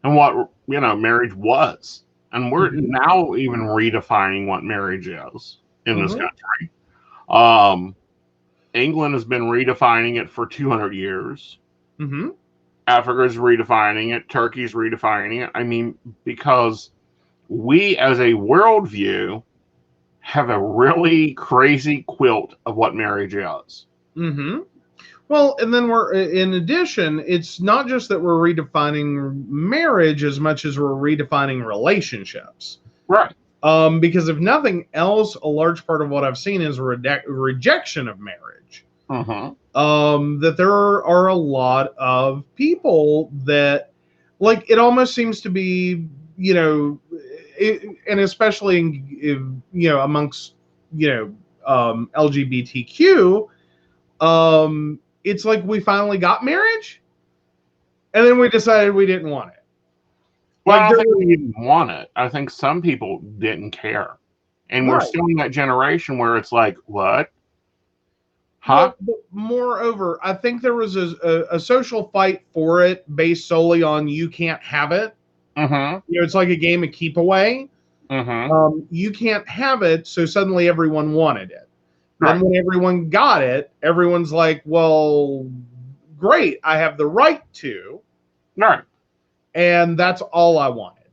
And what, marriage was. And we're mm-hmm. now even redefining what marriage is in mm-hmm. this country. England has been redefining it for 200 years. Mm-hmm. Africa's redefining it. Turkey's redefining it. I mean, because we as a worldview have a really crazy quilt of what marriage is. Mm-hmm. Well, and then in addition, it's not just that we're redefining marriage as much as we're redefining relationships. Right. Because if nothing else, a large part of what I've seen is rejection of marriage. Mm-hmm. That there are a lot of people that, like, it almost seems to be, and especially amongst LGBTQ, it's like we finally got marriage, and then we decided we didn't want it. Well, I don't think we didn't want it. I think some people didn't care. And right. We're still in that generation where it's like, what? Huh? But moreover, I think there was a social fight for it based solely on you can't have it. Mm-hmm. It's like a game of keep away. Mm-hmm. You can't have it, so suddenly everyone wanted it. Right. Then when everyone got it, everyone's like, well, great, I have the right to. Right. And that's all I wanted.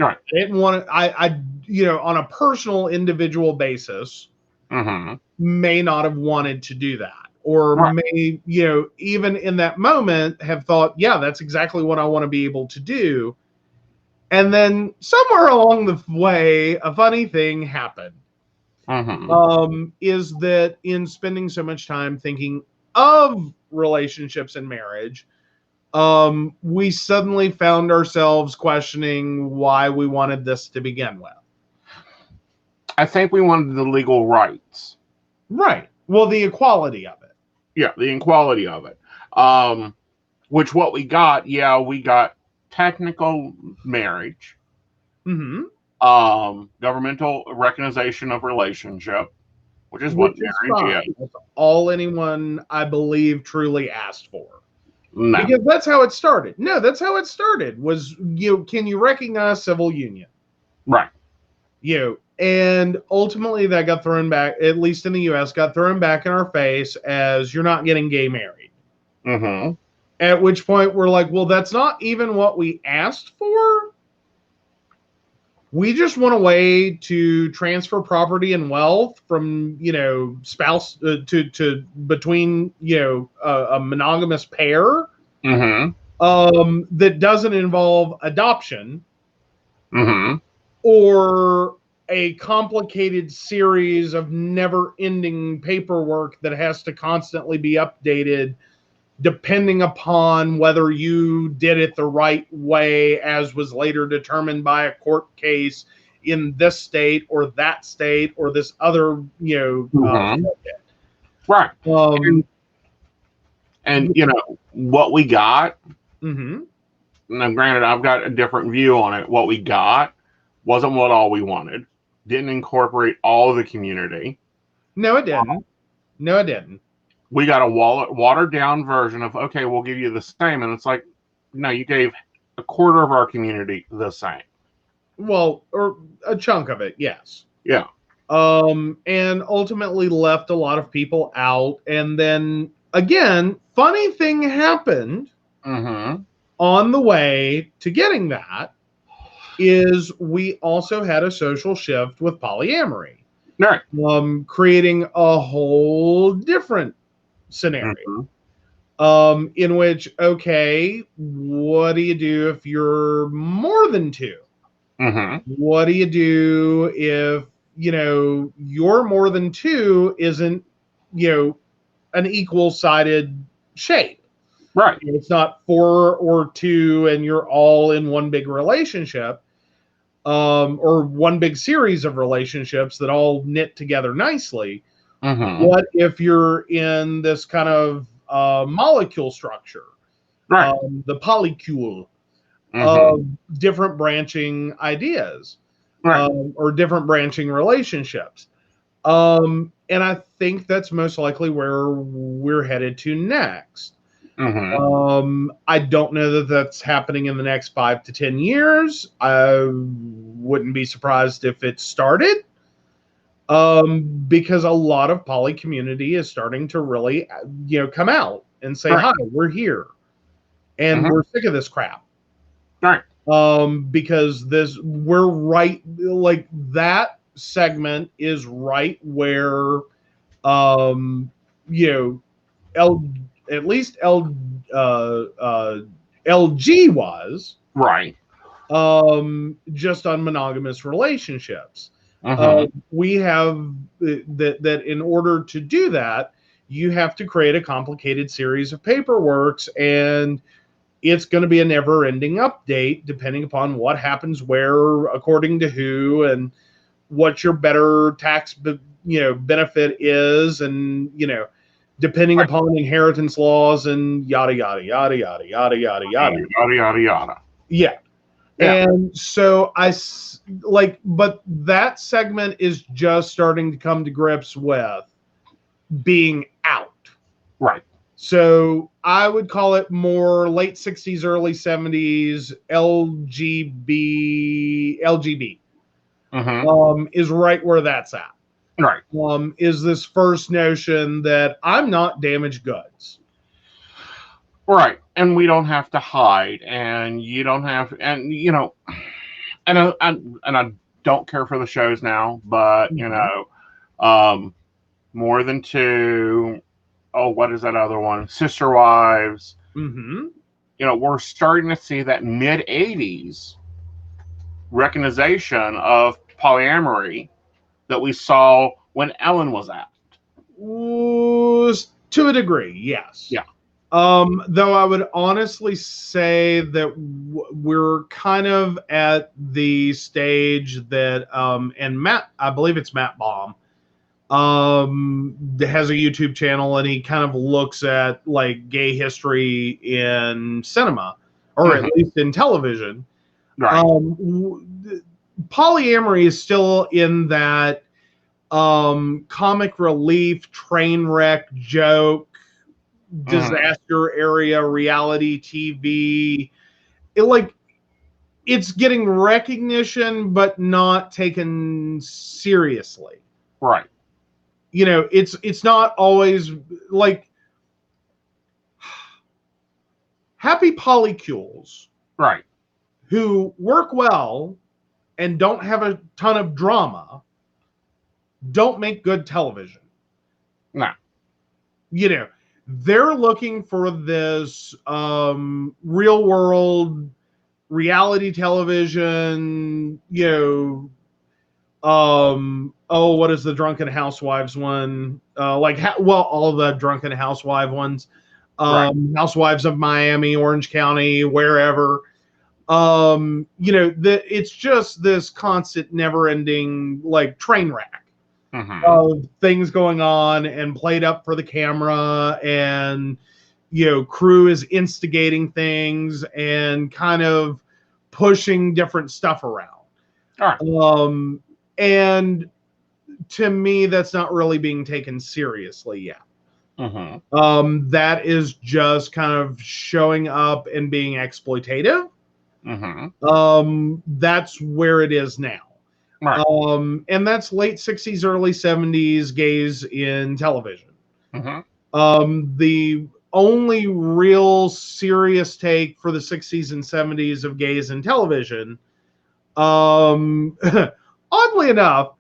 Right. I didn't want it. I on a personal, individual basis, mm-hmm. may not have wanted to do that. Or right. may, even in that moment have thought, yeah, that's exactly what I want to be able to do. And then somewhere along the way, a funny thing happened. Mm-hmm. Is that in spending so much time thinking of relationships and marriage, we suddenly found ourselves questioning why we wanted this to begin with. I think we wanted the legal rights. Right. Well, the equality of it. Yeah, the equality of it. Which what we got technical marriage, Mm-hmm. Governmental recognition of relationship, which is what Which is marriage fine. is. That's all anyone, I believe, truly asked for. No. Because that's how it started. No, that's how it started. Was can you recognize civil union? Right. And ultimately that got thrown back, at least in the U.S., got thrown back in our face as you're not getting gay married. Mm-hmm. At which point we're like, well, that's not even what we asked for. We just want a way to transfer property and wealth from, spouse to between, a monogamous pair. Mm-hmm. That doesn't involve adoption. Mm-hmm. Or a complicated series of never-ending paperwork that has to constantly be updated depending upon whether you did it the right way, as was later determined by a court case in this state or that state or this other, Mm-hmm. Right. And what we got. Mm-hmm. Now, granted, I've got a different view on it. What we got wasn't what all we wanted. Didn't incorporate all of the community. No, it didn't. No, it didn't. We got a watered down version of, okay, we'll give you the same. And it's like, no, you gave a quarter of our community the same. Well, or a chunk of it, yes. Yeah. And ultimately left a lot of people out. And then again, funny thing happened on the way to getting that is we also had a social shift with polyamory. Right. Creating a whole different scenario. In which, okay, what do you do if you're more than two? What do you do if, your more than two isn't, an equal-sided shape? Right. It's not 4 or 2 and you're all in one big relationship, or one big series of relationships that all knit together nicely. What if you're in this kind of molecule structure? Right. The polycule of different branching ideas, right. Or different branching relationships. And I think that's most likely where we're headed to next. I don't know that that's happening in the next 5 to 10 years. I wouldn't be surprised if it started, because a lot of poly community is starting to really, come out and say, hi, we're here. And we're sick of this crap. Right. Because we're right, like that segment is right where, at least LG was. Right. Just on monogamous relationships. We have that in order to do that, you have to create a complicated series of paperworks, and it's going to be a never-ending update depending upon what happens where, according to who, and what your better tax benefit is, and depending upon inheritance laws and yada yada yada yada yada yada yada yada yada yada. Yeah. And so but that segment is just starting to come to grips with being out. Right. So I would call it more late 60s, early 70s LGB is right where that's at. Right. Is this first notion that I'm not damaged goods. Right. And we don't have to hide, and you don't have to, and I don't care for the shows now, but more than two. Oh, what is that other one? Sister Wives. We're starting to see that mid-'80s recognition of polyamory that we saw when Ellen was out. To a degree, yes. Yeah. Though I would honestly say that we're kind of at the stage that, and Matt, I believe it's Matt Baum, has a YouTube channel, and he kind of looks at like gay history in cinema or at least in television. Right. Polyamory is still in that comic relief, train wreck, joke, disaster area, reality TV. It's getting recognition, but not taken seriously. Right. It's not always like happy polycules. Right. Who work well and don't have a ton of drama don't make good television. No. They're looking for this real world reality television, what is the Drunken Housewives one? All the Drunken Housewife ones. Housewives of Miami, Orange County, wherever. It's just this constant never-ending train wreck of things going on and played up for the camera, and crew is instigating things and kind of pushing different stuff around. And to me, that's not really being taken seriously yet. That is just kind of showing up and being exploitative. That's where it is now. Right. And that's late 60s, early 70s gays in television. The only real serious take for the 60s and 70s of gays in television, oddly enough,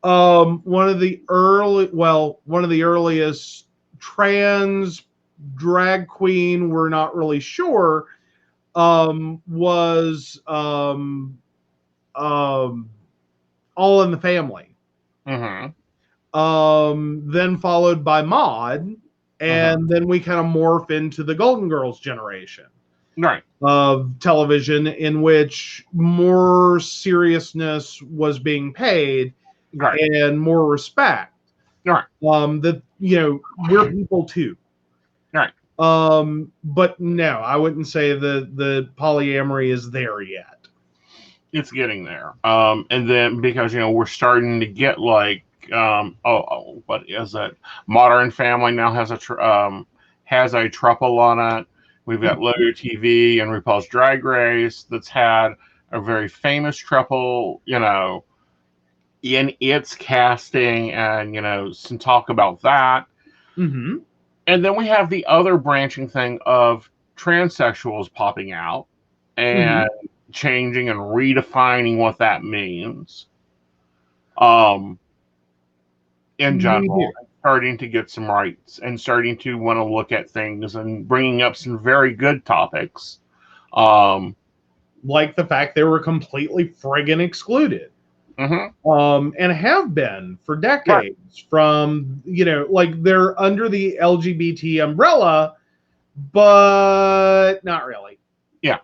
one of the earliest trans drag queen, we're not really sure, was All in the Family. Then followed by Maude, and then we kind of morph into the Golden Girls generation of television, in which more seriousness was being paid and more respect. That we're people too. But no, I wouldn't say the polyamory is there yet. It's getting there. And then because we're starting to get what is it? Modern Family now has a throuple on it. We've got Logo TV and RuPaul's Drag Race that's had a very famous throuple, in its casting, and some talk about that. And then we have the other branching thing of transsexuals popping out and changing and redefining what that means. In general, starting to get some rights and starting to want to look at things and bringing up some very good topics. Like the fact they were completely friggin' excluded. And have been for decades from, they're under the LGBT umbrella, but not really. Yeah.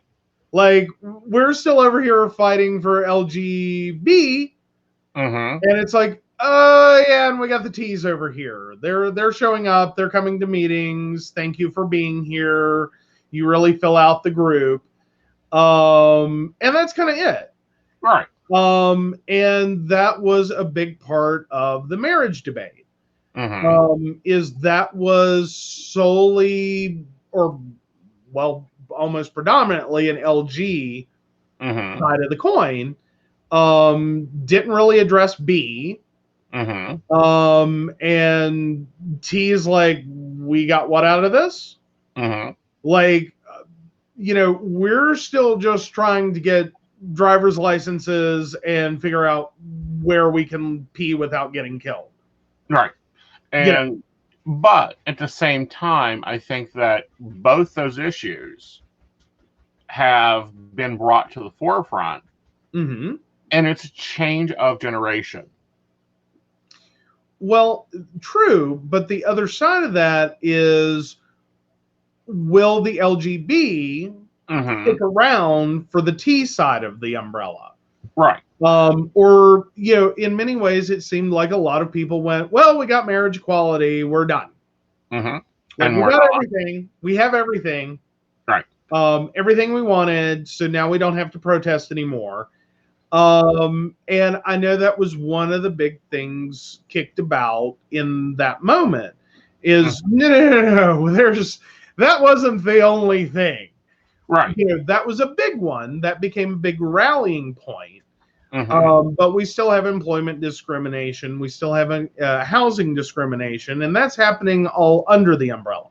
We're still over here fighting for LGB, and it's and we got the T's over here. They're showing up. They're coming to meetings. Thank you for being here. You really fill out the group. And that's kind of it. Right. And that was a big part of the marriage debate. Is that was solely, almost predominantly an LG side of the coin. Didn't really address B. And T's we got what out of this? We're still just trying to get driver's licenses and figure out where we can pee without getting killed. Right. And but at the same time, I think that both those issues have been brought to the forefront. And it's a change of generation. Well, true, but the other side of that is, will the LGB stick around for the T side of the umbrella? Right. Or, in many ways, it seemed like a lot of people went, well, we got marriage equality, we're done. And we got everything. We have everything. Right. Everything we wanted, so now we don't have to protest anymore. And I know that was one of the big things kicked about in that moment is no, that wasn't the only thing. Right. That was a big one that became a big rallying point. Mm-hmm. But we still have employment discrimination. We still have housing discrimination, and that's happening all under the umbrella.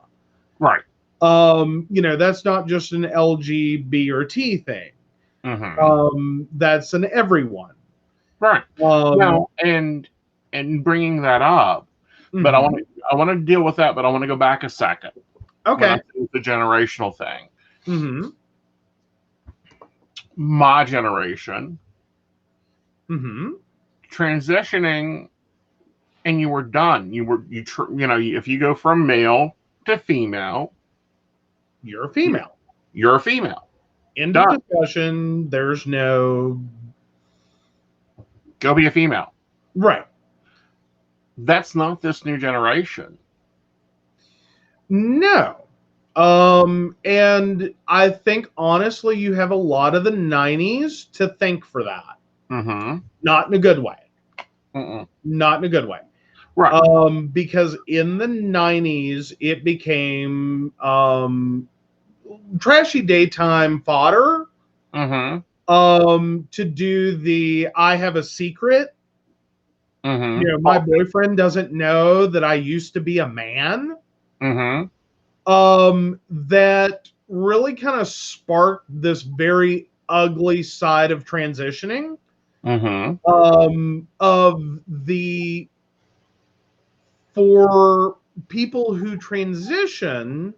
Right. That's not just an LG, B, or T thing. Mm-hmm. That's an everyone. Right. Um, Now, and bringing that up, but mhm. I want to deal with that, but I want to go back a second when I Okay. say the generational thing. Mm-hmm. My generation Mm-hmm. transitioning, and you were done. If you go from male to female, You're a female. you're a female. End of Done. discussion. There's no Go be a female. right. That's not this new generation. No. And I think honestly, you have a lot of the '90s to thank for that. Mm-hmm. Not in a good way. Mm-mm. Not in a good way. Right. Because in the '90s, it became trashy daytime fodder. Mm-hmm. To do the I have a secret. Mm-hmm. My boyfriend doesn't know that I used to be a man. Mm-hmm. That really kind of sparked this very ugly side of transitioning. Mm-hmm. Of the for people who transition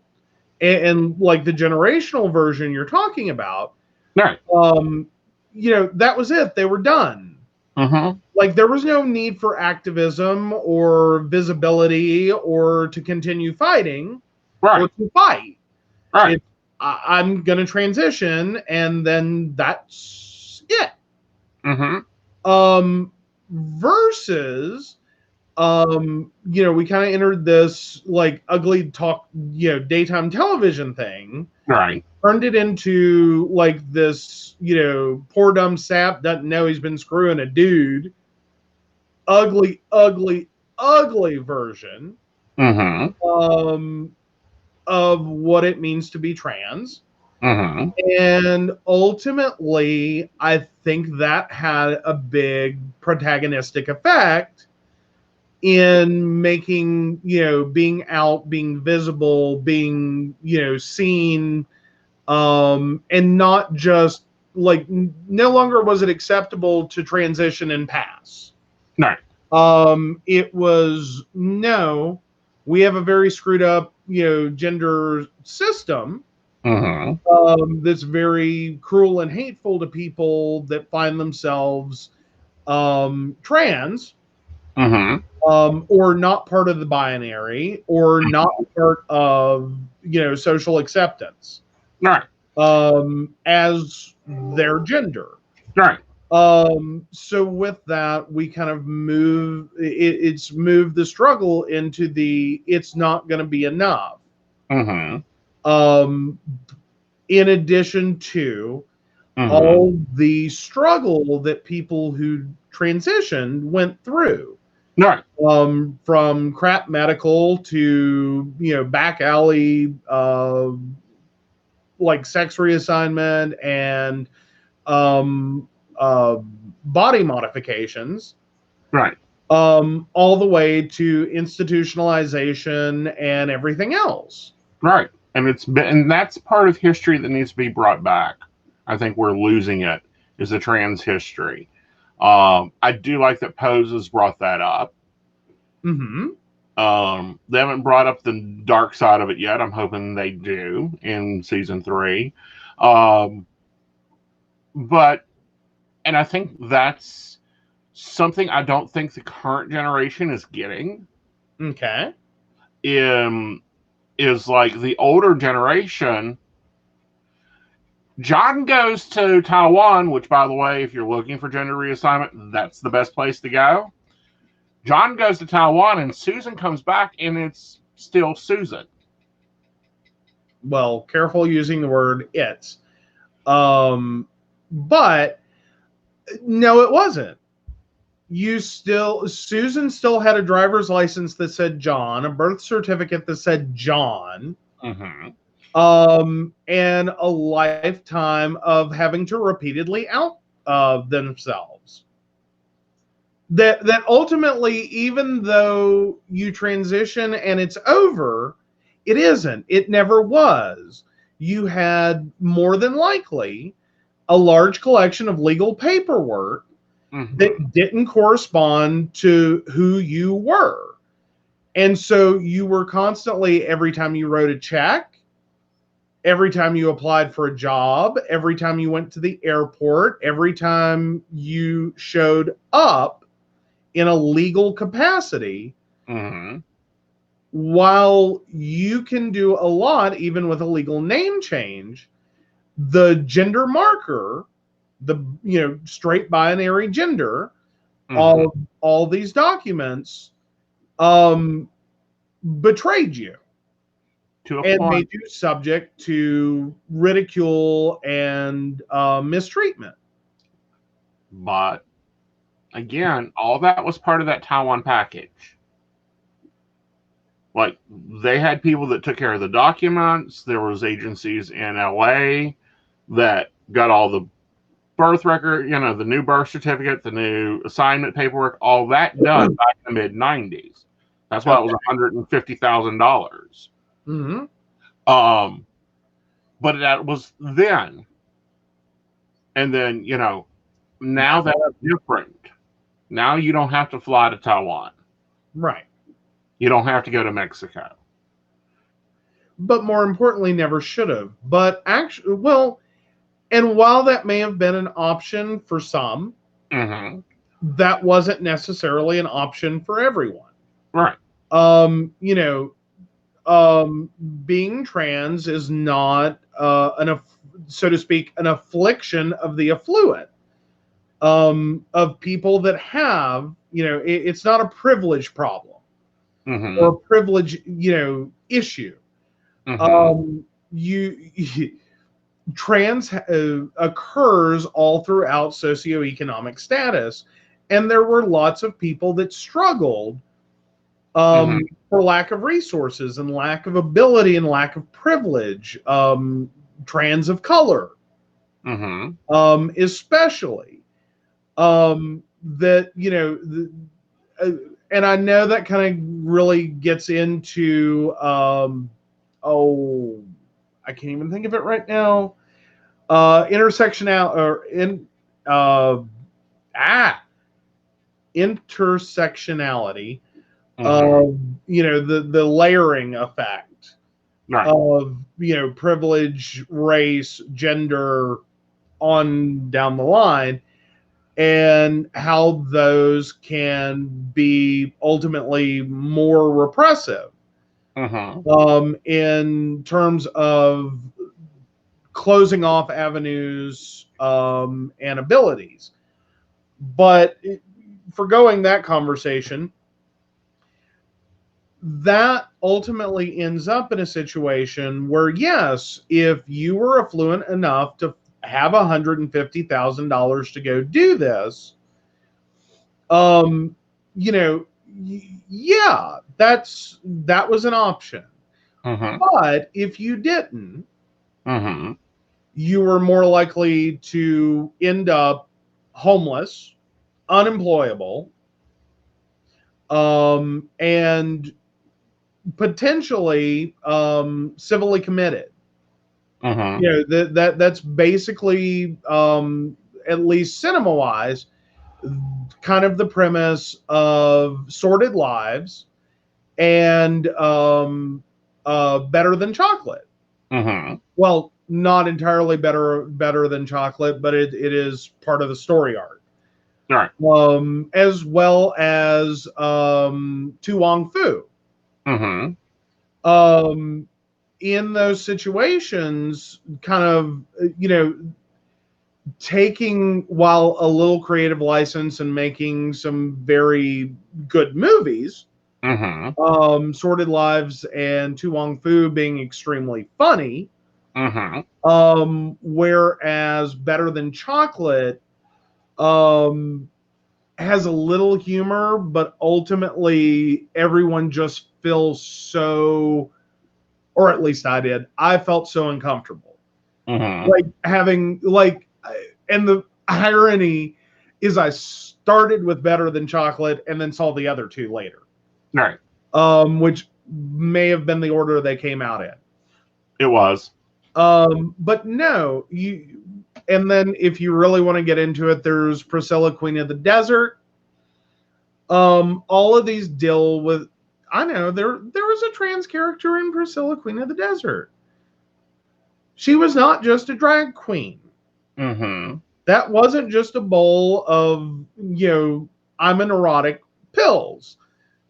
and like the generational version you're talking about, Right. that was it. They were done. Mm-hmm. Like there was no need for activism or visibility or to continue fighting or Right. to fight. Right. I'm going to transition and then that's it. Mm-hmm. Versus, we kind of entered this like ugly talk, daytime television thing, Right. turned it into like this, poor dumb sap doesn't know he's been screwing a dude. Ugly, ugly, ugly version Mm-hmm. of what it means to be trans. Mm-hmm. And ultimately, I think that had a big protagonistic effect in making, being out, being visible, being, seen, and not just like no longer was it acceptable to transition and pass. Right. It was no, we have a very screwed up, gender system Mm-hmm. that's very cruel and hateful to people that find themselves trans, Mm-hmm. or not part of the binary, or not part of social acceptance Right. as their gender. Right. So with that, we kind of it's moved the struggle into the it's not going to be enough. Mm-hmm. Um, in addition to Mm-hmm. all the struggle that people who transitioned went through, Right. from crap medical to back alley, like sex reassignment and um, uh, body modifications, Right. all the way to institutionalization and everything else. Right. And that's part of history that needs to be brought back. I think we're losing it, is the trans history. I do like that Pose has brought that up. Mm-hmm. They haven't brought up the dark side of it yet. I'm hoping they do in season 3. But and I think that's something I don't think the current generation is getting. Okay. Is like the older generation. John goes to Taiwan, which, by the way, if you're looking for gender reassignment, that's the best place to go. John goes to Taiwan, and Susan comes back, and it's still Susan. well, careful using the word it's. But no, it wasn't. Susan still had a driver's license that said John, a birth certificate that said John, and a lifetime of having to repeatedly out themselves. That ultimately, even though you transition and it's over, it isn't. It never was. You had more than likely a large collection of legal paperwork that didn't correspond to who you were. And so you were constantly, every time you wrote a check, every time you applied for a job, every time you went to the airport, every time you showed up in a legal capacity, while you can do a lot, even with a legal name change, the gender marker, the straight binary gender, all these documents betrayed you and made you subject to ridicule and mistreatment. But again, all that was part of that Taiwan package. Like, they had people that took care of the documents. There was agencies in LA that got all the birth record, the new birth certificate, the new assignment paperwork, all that done back in the mid-90s. That's why it was $150,000. But that was then. And then, now that's different. Now you don't have to fly to Taiwan. Right. You don't have to go to Mexico. But more importantly, never should have. But actually, well, and while that may have been an option for some, that wasn't necessarily an option for everyone. Right. Being trans is not, so to speak, an affliction of the affluent, of people that have, it's not a privilege problem or a privilege, issue. Trans occurs all throughout socioeconomic status, and there were lots of people that struggled for lack of resources and lack of ability and lack of privilege. Trans of color, especially, that and I know that kind of really gets into I can't even think of it right now. Intersectionality. The layering effect of privilege, race, gender, on down the line, and how those can be ultimately more repressive. In terms of closing off avenues and abilities. But forgoing that conversation, that ultimately ends up in a situation where, yes, if you were affluent enough to have $150,000 to go do this, yeah, that was an option. But if you didn't, you were more likely to end up homeless, unemployable, and potentially civilly committed. That's basically, at least cinema-wise, kind of the premise of Sordid Lives and Better Than Chocolate. Well, not entirely better than chocolate, but it is part of the story arc. Right. As well as Tu Wong Fu. In those situations, kind of, taking, while a little creative license and making some very good movies, Mm-hmm. Sordid Lives and Tu Wong Fu being extremely funny. Mm-hmm. Whereas Better Than Chocolate has a little humor, but ultimately everyone just feels so, or at least I did, I felt so uncomfortable. Mm-hmm. Like having, like, and the irony is I started with Better Than Chocolate and then saw the other two later. Right. Which may have been the order they came out in. It was. But no, and then if you really want to get into it, there's Priscilla, Queen of the Desert. All of these deal with, I know there was a trans character in Priscilla, Queen of the Desert. She was not just a drag queen. Mm-hmm. That wasn't just a bowl of, I'm an erotic pills.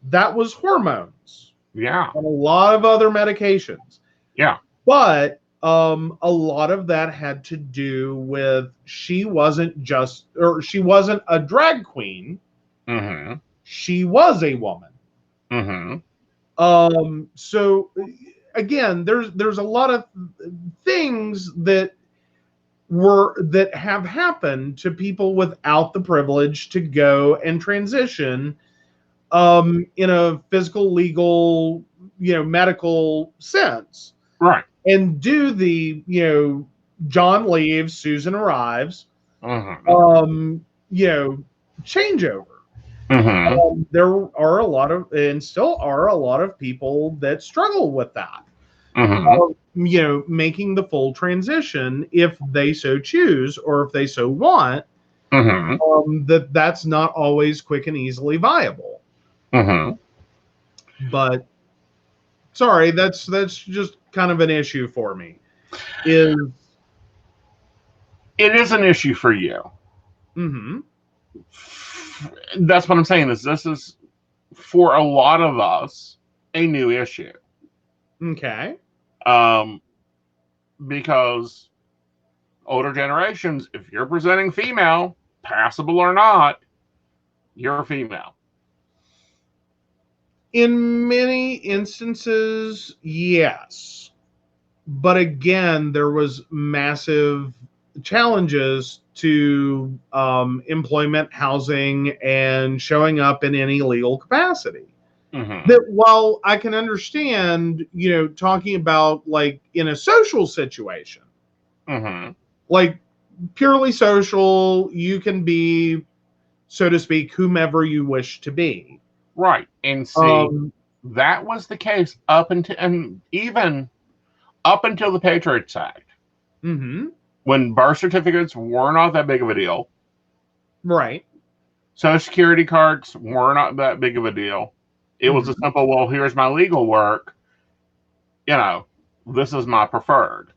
That was hormones. Yeah. And a lot of other medications. Yeah. But a lot of that had to do with she wasn't a drag queen. Mm-hmm. She was a woman. Mm-hmm. So again, there's a lot of things that have happened to people without the privilege to go and transition in a physical, legal, medical sense. Right. And do the, John leaves, Susan arrives, Mm-hmm. changeover. Mm-hmm. There are a lot of, and still are a lot of people that struggle with that. Mm-hmm. Making the full transition if they so choose or if they so want. Mm-hmm. That's not always quick and easily viable. Mm-hmm. But sorry, that's just kind of an issue for me. It is an issue for you. Mm-hmm. That's what I'm saying. This is for a lot of us a new issue. Okay. Because older generations, if you're presenting female, passable or not, you're female. In many instances, yes. But again, there was massive challenges to employment, housing, and showing up in any legal capacity. Mm-hmm. That while I can understand, talking about like in a social situation, Mm-hmm. like purely social, you can be, so to speak, whomever you wish to be. Right. And see, that was the case up until, and even up until the Patriots Act. Mm-hmm. When birth certificates were not that big of a deal. Right. Social security cards were not that big of a deal. It was a simple, well, here's my legal work. This is my preferred.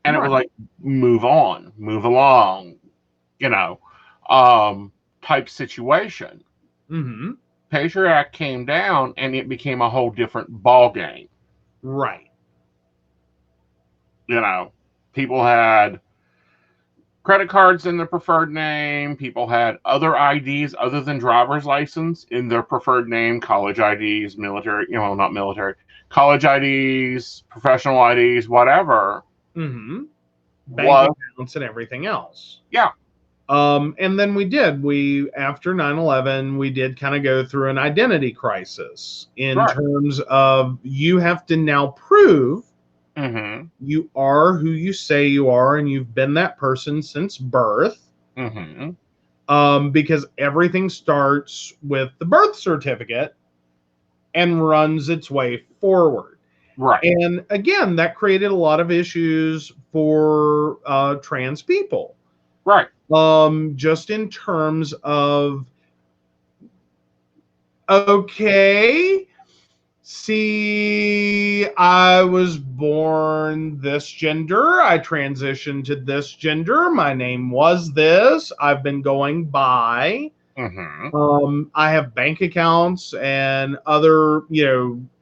And it was like, move on, move along, type situation. Mm-hmm. Patriot Act came down and it became a whole different ball game. Right. People had credit cards in their preferred name. People had other IDs other than driver's license in their preferred name, college IDs, military, not military, college IDs, professional IDs, whatever. Mm-hmm. Bank accounts and everything else. Yeah. And then after 9/11, we did kind of go through an identity crisis in terms of you have to now prove you are who you say you are, and you've been that person since birth. Because everything starts with the birth certificate and runs its way forward. Right. And again, that created a lot of issues for trans people. Right. Just in terms of, okay, see, I was born this gender. I transitioned to this gender. My name was this. I've been going by. I have bank accounts and other,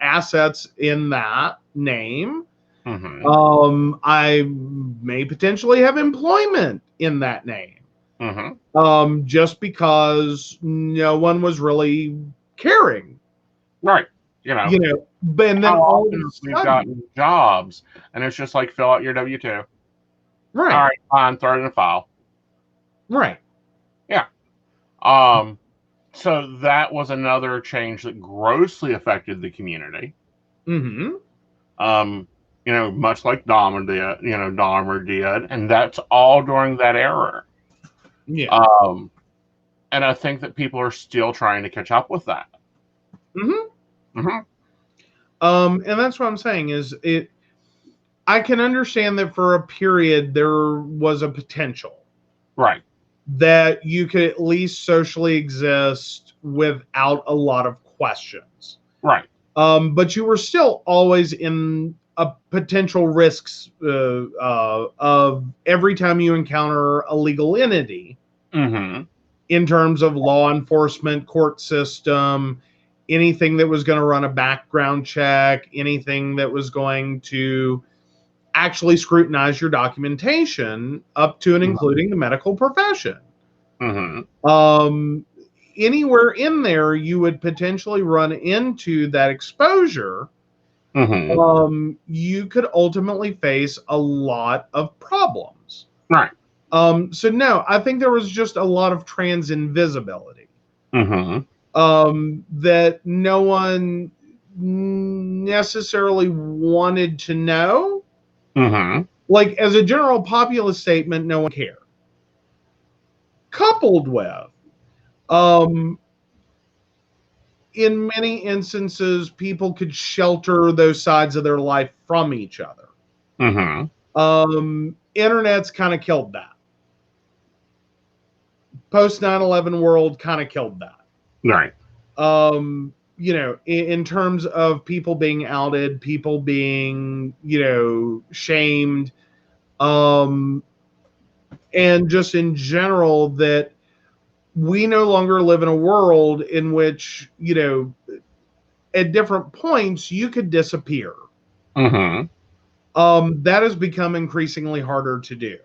assets in that name. I may potentially have employment in that name. Just because no one was really caring Right. But and then How all of often a have we sudden, gotten jobs and it's just like fill out your W-2. All right, right, fine, throw it in a file. right, Yeah. So that was another change that grossly affected the community. mm-hmm, Much like Dahmer did, and that's all during that era. yeah, And I think that people are still trying to catch up with that. mm-hmm. Mm-hmm. And that's what I'm saying is it. I can understand that for a period there was a potential, Right. that you could at least socially exist without a lot of questions. Right. But you were still always in a potential risks of every time you encounter a legal entity, Mm-hmm. in terms of law enforcement, court system, anything that was going to run a background check, anything that was going to actually scrutinize your documentation up to and including the medical profession. Mm-hmm. Anywhere in there, you would potentially run into that exposure. Mm-hmm. You could ultimately face a lot of problems. Right. So no, I think there was just a lot of trans invisibility. Mm-hmm. That no one necessarily wanted to know. Mm-hmm. Like, as a general populace statement, no one cared. Coupled with, um, in many instances, people could shelter those sides of their life from each other. Mm-hmm. Internet's kind of killed that. Post 9/11 world kind of killed that. Right. In terms of people being outed, people being, shamed, and just in general, that we no longer live in a world in which, at different points you could disappear. Mm-hmm. That has become increasingly harder to do.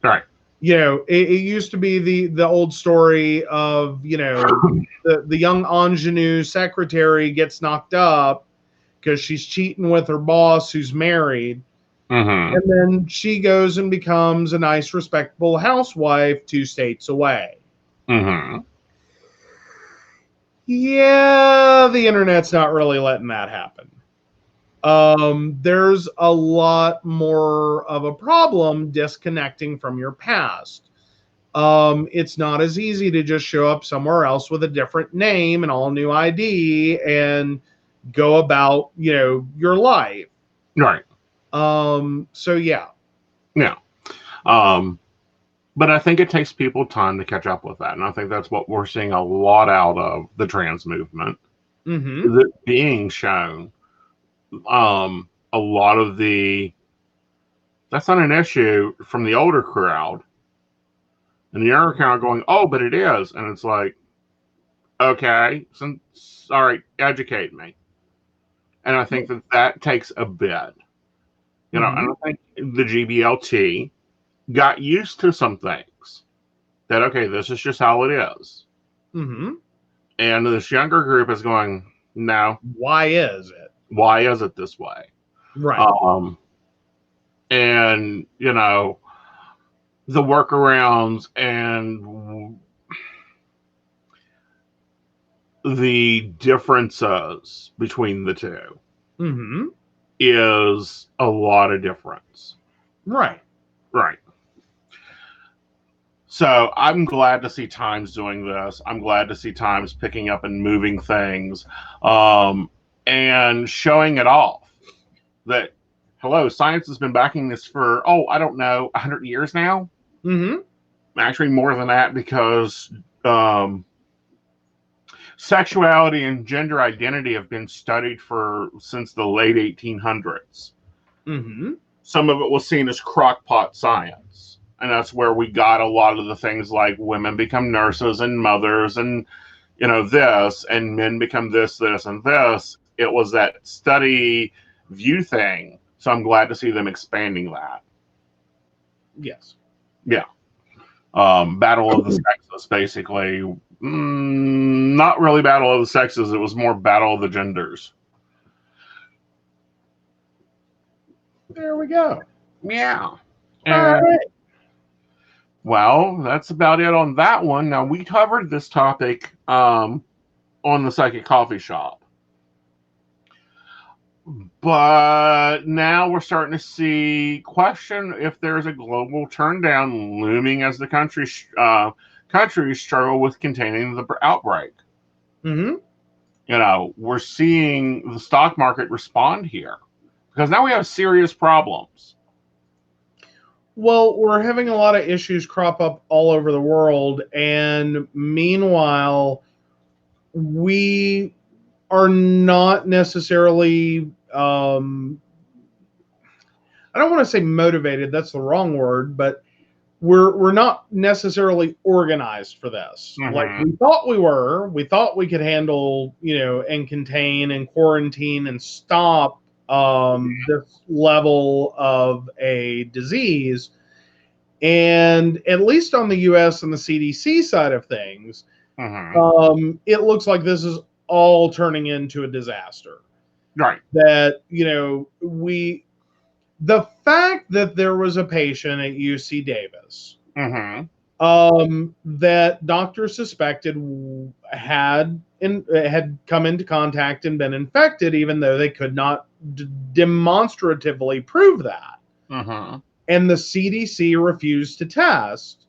Right. It used to be the old story of, the young ingenue secretary gets knocked up because she's cheating with her boss who's married. Mm-hmm. And then she goes and becomes a nice, respectable housewife 2 states away. Mm-hmm. Yeah, the internet's not really letting that happen. There's a lot more of a problem disconnecting from your past. It's not as easy to just show up somewhere else with a different name and all new ID and go about, your life. Right. So yeah. Yeah. But I think it takes people time to catch up with that. And I think that's what we're seeing a lot out of the trans movement. Mm-hmm. Is it being shown a lot of that's not an issue from the older crowd. And the younger crowd going, oh, but it is. And it's like, okay, all right, educate me. And I think that takes a bit. And I think the GBLT got used to some things that, okay, this is just how it is. Mm-hmm. And this younger group is going, no. Why is it? Why is it this way? Right. And, the workarounds and the differences between the two is a lot of difference. Right. Right. So I'm glad to see Times doing this. I'm glad to see Times picking up and moving things, and showing it off. That, hello, science has been backing this for, I don't know, 100 years now? Actually, more than that, because sexuality and gender identity have been studied since the late 1800s. Some of it was seen as crockpot science. And that's where we got a lot of the things like women become nurses and mothers and, this, and men become this, and this. It was that study view thing. So I'm glad to see them expanding that. Yes. Yeah. Battle of the Sexes, basically, Not really battle of the sexes. It was more battle of the genders. There we go. Yeah. All right. Well, that's about it on that one. Now, we covered this topic on the Psychic Coffee Shop. But now we're starting to question if there's a global turndown looming as the countries struggle with containing the outbreak. Mm-hmm. We're seeing the stock market respond here because now we have serious problems. Well, we're having a lot of issues crop up all over the world, and meanwhile, we are not necessarily I don't want to say motivated, that's the wrong word, but we're not necessarily organized for this. Mm-hmm. Like we thought we were. We thought we could handle, and contain and quarantine and stop this level of a disease. And at least on the US and the CDC side of things, it looks like this is all turning into a disaster. Right. That, the fact that there was a patient at UC Davis that doctors suspected had come into contact and been infected, even though they could not demonstratively prove that. And the CDC refused to test,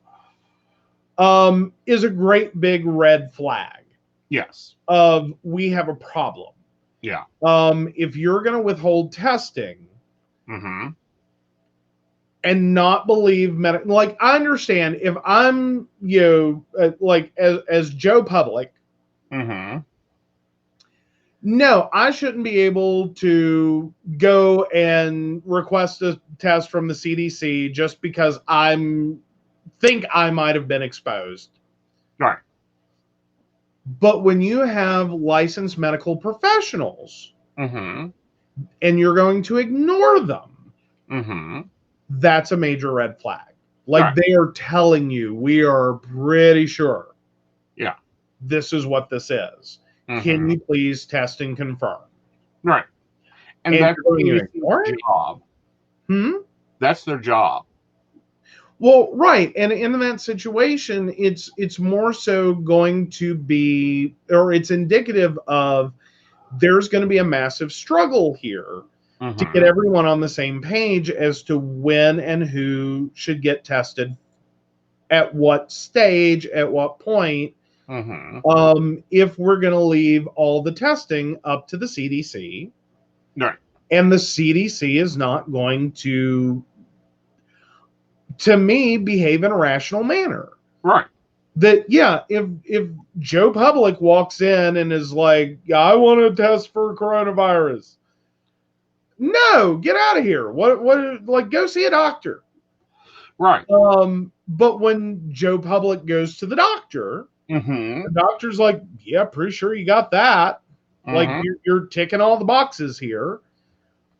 is a great big red flag. Yes. Of we have a problem. Yeah. If you're going to withhold testing and not believe like I understand if I'm like as Joe Public, no, I shouldn't be able to go and request a test from the CDC just because think I might have been exposed. Right. But when you have licensed medical professionals and you're going to ignore them, that's a major red flag. Like they are telling you, we are pretty sure. Yeah. This is what this is. Can you please test and confirm? Right. And that's their job. That's their job. Well, right. And in that situation, it's more so going to be, or it's indicative of there's going to be a massive struggle here to get everyone on the same page as to when and who should get tested at what stage, at what point, if we're going to leave all the testing up to the CDC. Right. And the CDC is not going to me, behave in a rational manner. Right. That, if Joe Public walks in and is like, I want to test for coronavirus. No, get out of here. Like, go see a doctor. Right. But when Joe Public goes to the doctor, the doctor's like, yeah, pretty sure you got that. Like, you're ticking all the boxes here.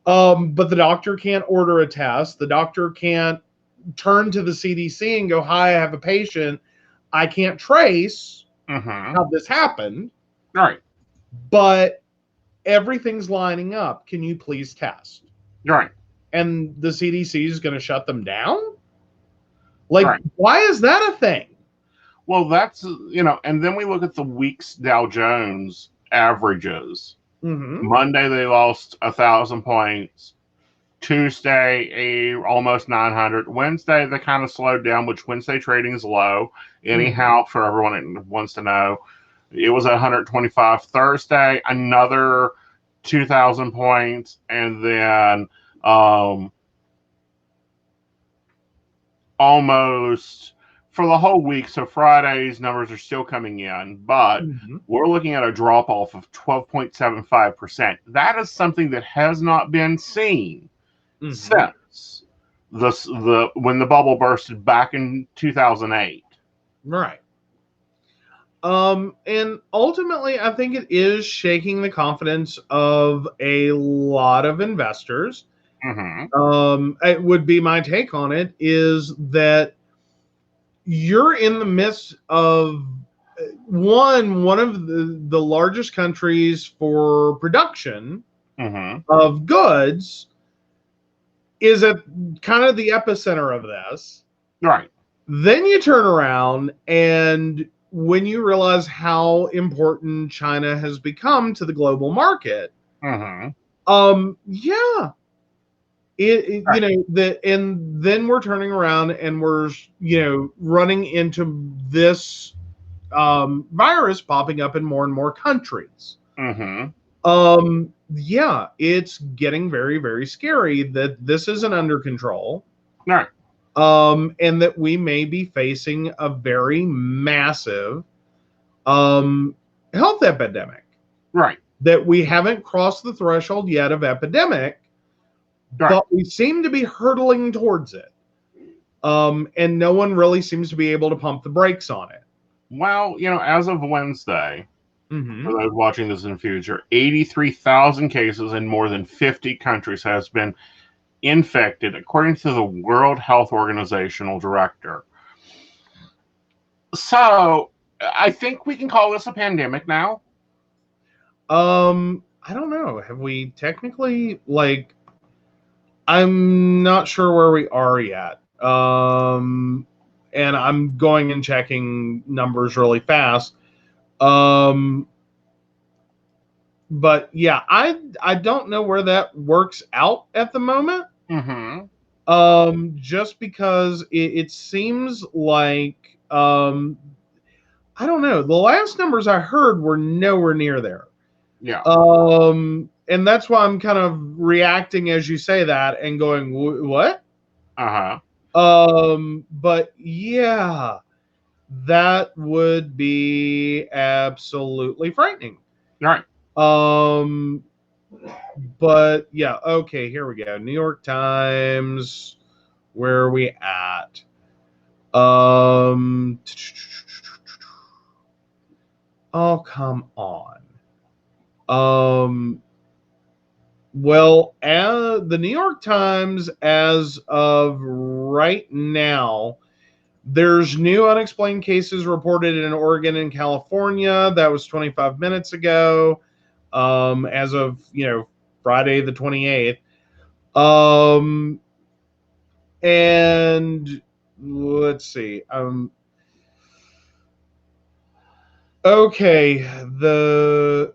But the doctor can't order a test. The doctor can't turn to the CDC and go, hi, I have a patient. I can't trace how this happened. Right. But everything's lining up. Can you please test? Right. And the CDC is going to shut them down? Like, why is that a thing? Well, that's, and then we look at the week's Dow Jones averages. Monday, they lost 1,000 points. Tuesday, almost 900. Wednesday, they kind of slowed down, which Wednesday trading is low. Anyhow, for everyone that wants to know, it was 125. Thursday, another 2,000 points. And then almost for the whole week. So Friday's numbers are still coming in, but we're looking at a drop off of 12.75%. That is something that has not been seen since when the bubble bursted back in 2008. Right. And ultimately, I think it is shaking the confidence of a lot of investors. It would be my take on it is that you're in the midst of one of the largest countries for production Mm-hmm. of goods is at kind of the epicenter of this. Right. Then you turn around, and when you realize how important China has become to the global market, Mm-hmm. yeah, Right. and then we're turning around and we're running into this virus popping up in more and more countries. Mm-hmm. Yeah, it's getting very, very scary that this isn't under control. Right. And that we may be facing a very massive health epidemic. Right. That we haven't crossed the threshold yet of epidemic, Right. but we seem to be hurtling towards it. And no one really seems to be able to pump the brakes on it. Well, as of Wednesday, Mm-hmm. for those watching this in the future, 83,000 cases in more than 50 countries has been infected, according to the World Health Organizational director. So, I think we can call this a pandemic now. I don't know. Have we technically, I'm not sure where we are yet. And I'm going and checking numbers really fast. But yeah, I don't know where that works out at the moment. Mm-hmm. Just because it seems like I don't know. The last numbers I heard were nowhere near there. Yeah. And that's why I'm kind of reacting as you say that and going, what? Uh-huh. But yeah, that would be absolutely frightening. Right. But yeah, okay, here we go. New York Times, where are we at? Oh, come on. Well, the New York Times, as of right now, there's new unexplained cases reported in Oregon and California. That was 25 minutes ago, as of, Friday the 28th. And let's see. Okay,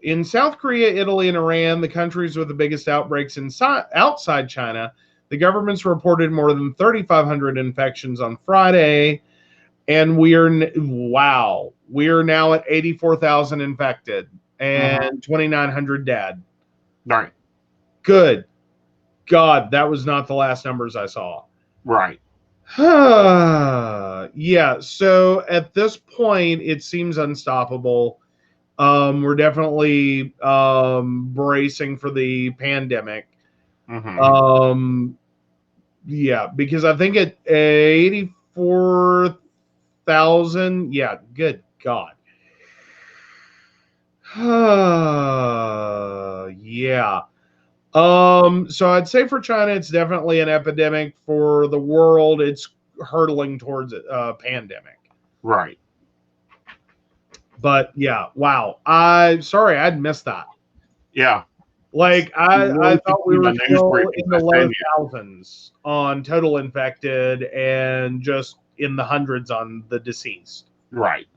in South Korea, Italy, and Iran, the countries with the biggest outbreaks outside China, the governments reported more than 3,500 infections on Friday, and we are now at 84,000 infected and 2,900 dead. Right. Good God, that was not the last numbers I saw. Right. Yeah, so at this point, it seems unstoppable. We're definitely bracing for the pandemic. Mm-hmm. Yeah, because I think at 84,000, yeah, good God. Yeah. So I'd say for China, it's definitely an epidemic. For the world, it's hurtling towards a pandemic. Right. But yeah, wow. I'd missed that. Yeah. I thought we were still in the low you. thousands on total infected and just in the hundreds on the deceased. Right.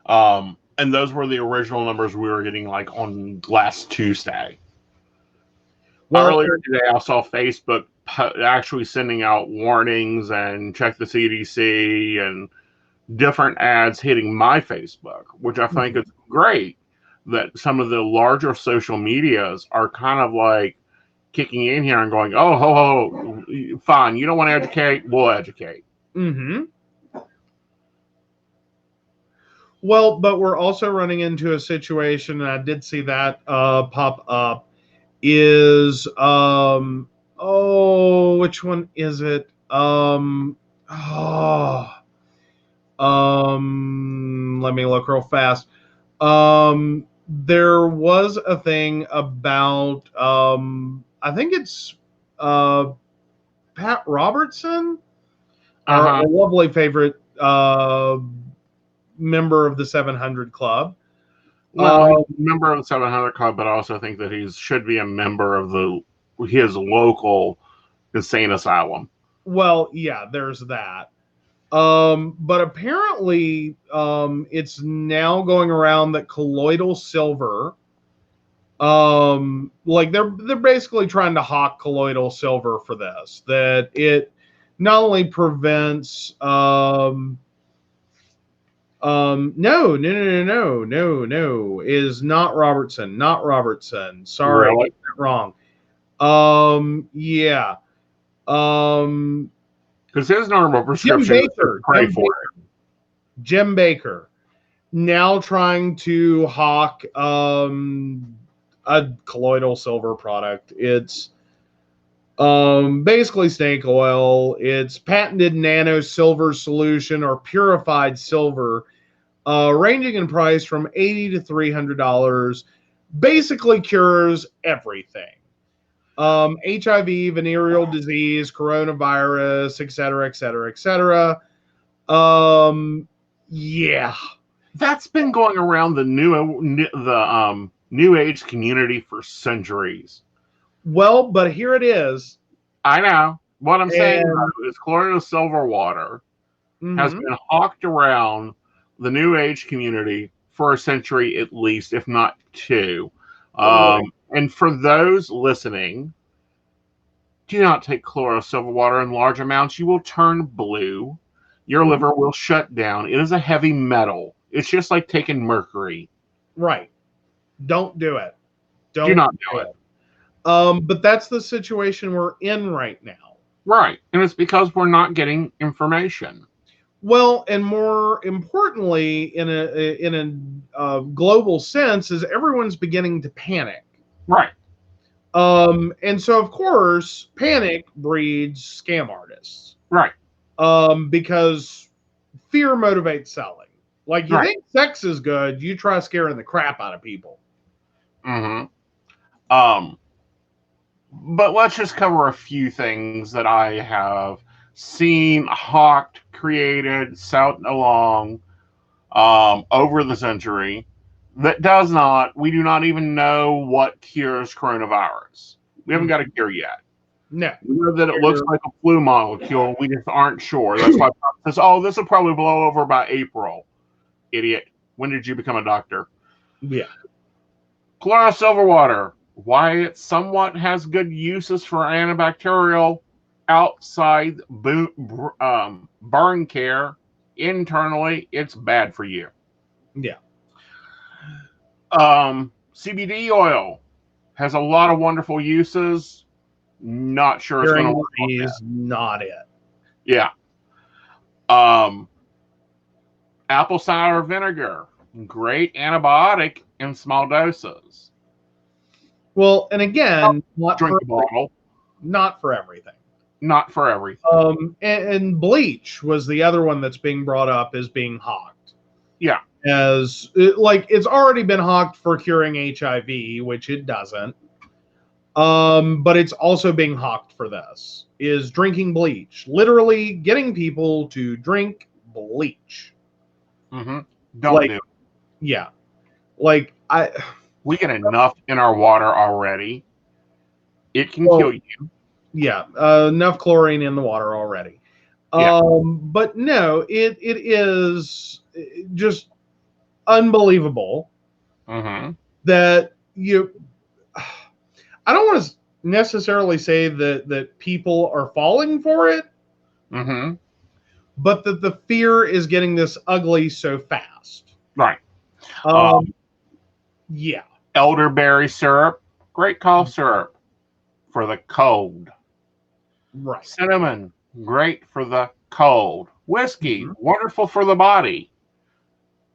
And those were the original numbers we were getting on last Tuesday. Well, earlier today, I saw Facebook actually sending out warnings and check the CDC and different ads hitting my Facebook, which I think is great that some of the larger social medias are kind of kicking in here and going, oh, ho, fine. You don't want to educate? We'll educate. Mm-hmm. Well, but we're also running into a situation, and I did see that pop up, is which one is it? Let me look real fast. There was a thing about I think it's Pat Robertson, our lovely favorite member of the 700 Club. Well, he's a member of the 700 Club, but I also think that he should be a member of his local insane asylum. Well, yeah, there's that. But apparently, it's now going around that colloidal silver, like they're basically trying to hawk colloidal silver for this. That it not only prevents, no, is not Robertson, Sorry, Really? I got it wrong. Yeah. Because his normal prescription is to pray for it. Jim Baker now trying to hawk a colloidal silver product. It's basically snake oil. It's patented nano silver solution or purified silver, ranging in price from $80 to $300. Basically cures everything. HIV, venereal disease, coronavirus, etc., etc., etc. Yeah. That's been going around the new age community for centuries. Well, but here it is. I know. What I'm saying is colloidal silver water has been hawked around the new age community for a century at least, if not two. And for those listening, do not take colloidal silver water in large amounts. You will turn blue. Your liver will shut down. It is a heavy metal. It's just like taking mercury. Right. Don't do it. Do not do it. But that's the situation we're in right now. Right. And it's because we're not getting information. Well, and more importantly, in a global sense, is everyone's beginning to panic. Right. And so, of course, panic breeds scam artists. Right. Because fear motivates selling. Like, you think sex is good, you try scaring the crap out of people. But let's just cover a few things that I have seen, hawked, created, sent along over the century that we do not even know what cures coronavirus. We haven't got a cure yet. No. We know that it looks like a flu molecule. We just aren't sure. That's why Trump says, this will probably blow over by April. Idiot. When did you become a doctor? Yeah. Colloidal silver water. Why it somewhat has good uses for antibacterial outside burn care. Internally, it's bad for you. Yeah. CBD oil has a lot of wonderful uses. Not sure it's going to work. Is not it. Yeah. Apple cider vinegar, great antibiotic in small doses. Well, and again, not for everything. Not for everything. Not for everything. And bleach was the other one that's being brought up as being hawked. Yeah. It's already been hawked for curing HIV, which it doesn't. But it's also being hawked for this, is drinking bleach. Literally getting people to drink bleach. Don't do it. Yeah. We get enough in our water already. It can kill you. Yeah, enough chlorine in the water already. Yeah. But no, it is just unbelievable that I don't want to necessarily say that people are falling for it, but that the fear is getting this ugly so fast. Right. Yeah. Elderberry syrup, great cough syrup for the cold. Right. Cinnamon, great for the cold. Whiskey, wonderful for the body.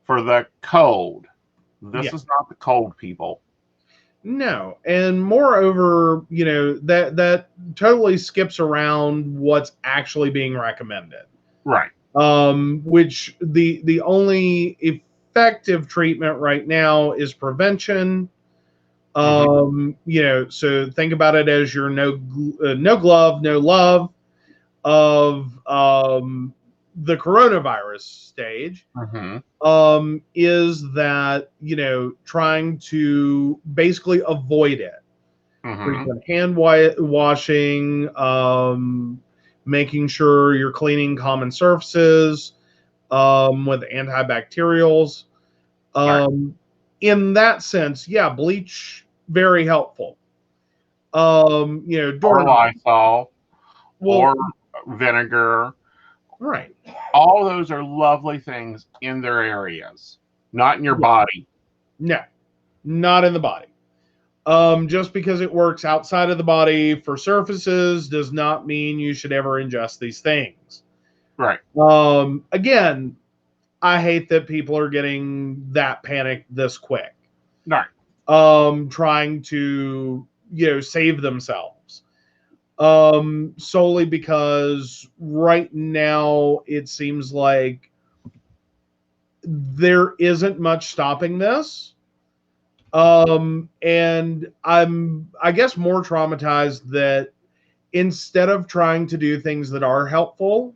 For the cold. This is not the cold, people. No, and moreover, that totally skips around what's actually being recommended. Right. Which the only effective treatment right now is prevention. So think about it as your no glove, no love of the coronavirus stage, is that, trying to basically avoid it. Frequent hand washing, making sure you're cleaning common surfaces with antibacterials. In that sense, yeah, bleach, very helpful. Or Lysol, or vinegar. Right. All those are lovely things in their areas, not in your body. No, not in the body. Just because it works outside of the body for surfaces does not mean you should ever ingest these things. Right. Again, I hate that people are getting that panicked this quick. Right. Trying to, save themselves. Solely because right now it seems like there isn't much stopping this. And I'm, I guess, more traumatized that instead of trying to do things that are helpful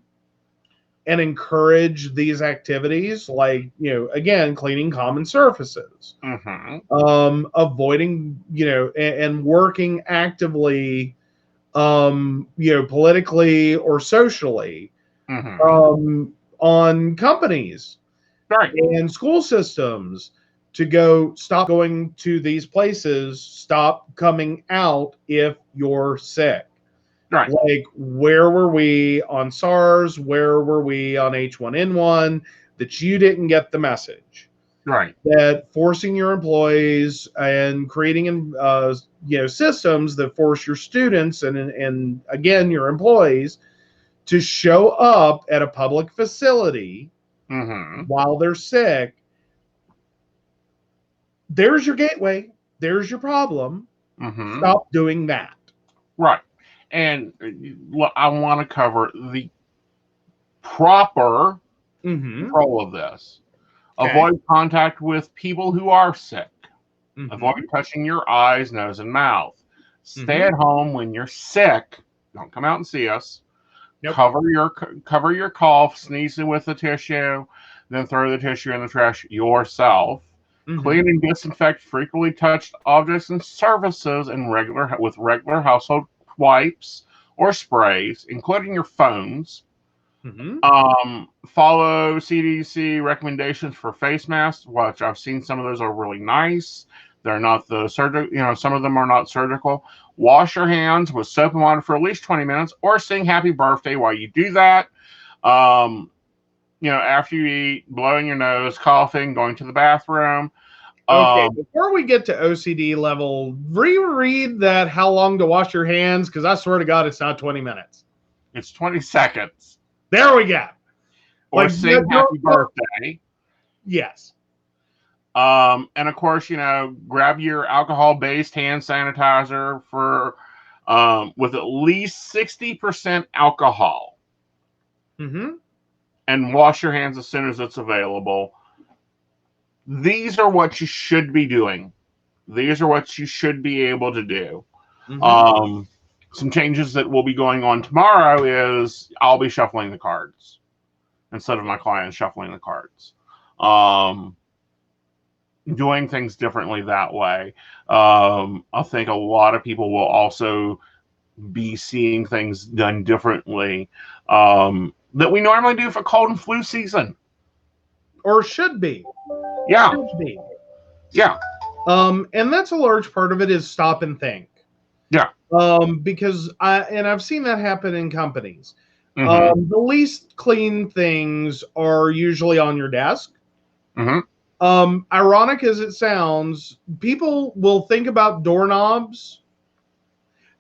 and encourage these activities, like, again, cleaning common surfaces, avoiding, and working actively, politically or socially, on companies and school systems to stop going to these places, stop coming out if you're sick. Right. Like, where were we on SARS? Where were we on H1N1? That you didn't get the message. Right. That forcing your employees and creating, systems that force your students and again, your employees to show up at a public facility while they're sick. There's your gateway. There's your problem. Stop doing that. Right. And I want to cover the proper control of this. Okay. Avoid contact with people who are sick. Avoid touching your eyes, nose, and mouth. Stay at home when you're sick. Don't come out and see us. Nope. Cover your cough, sneezing with the tissue, then throw the tissue in the trash yourself. Clean and disinfect frequently touched objects and surfaces with regular household wipes or sprays, including your phones. Follow CDC recommendations for face masks, which I've seen some of those are really nice. They're not the surgical, some of them are not surgical. Wash your hands with soap and water for at least 20 minutes, or sing happy birthday while you do that. After you eat, blowing your nose, coughing, going to the bathroom. Okay, before we get to OCD level, reread that how long to wash your hands, because I swear to God, it's not 20 minutes. It's 20 seconds. There we go. Or sing happy birthday. Yes. And of course, grab your alcohol-based hand sanitizer with at least 60% alcohol. And wash your hands as soon as it's available. These are what you should be doing. These are what you should be able to do. Some changes that will be going on tomorrow is I'll be shuffling the cards instead of my clients shuffling the cards. Doing things differently that way. I think a lot of people will also be seeing things done differently that we normally do for cold and flu season. Or should be. Yeah. Should be. Yeah. And that's a large part of it is stop and think. Yeah. Because I've seen that happen in companies. The least clean things are usually on your desk. Ironic as it sounds, people will think about doorknobs.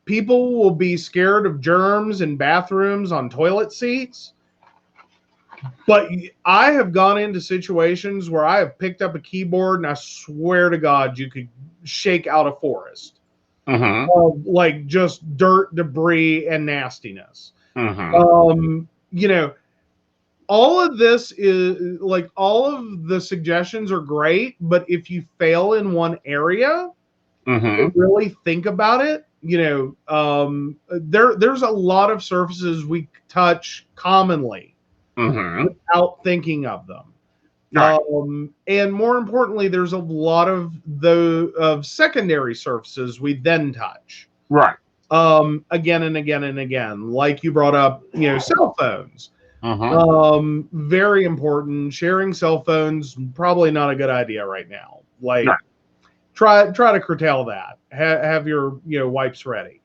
People will be scared of germs in bathrooms on toilet seats. But I have gone into situations where I have picked up a keyboard and I swear to God, you could shake out a forest of like just dirt, debris, and nastiness. All of this is like, all of the suggestions are great, but if you fail in one area, really think about it. There's a lot of surfaces we touch commonly without thinking of them. Right. And more importantly, there's a lot of secondary surfaces we then touch. Right. Again and again and again, like you brought up, cell phones. Very important. Sharing cell phones, probably not a good idea right now. Like, Right. try to curtail that. Have your wipes ready.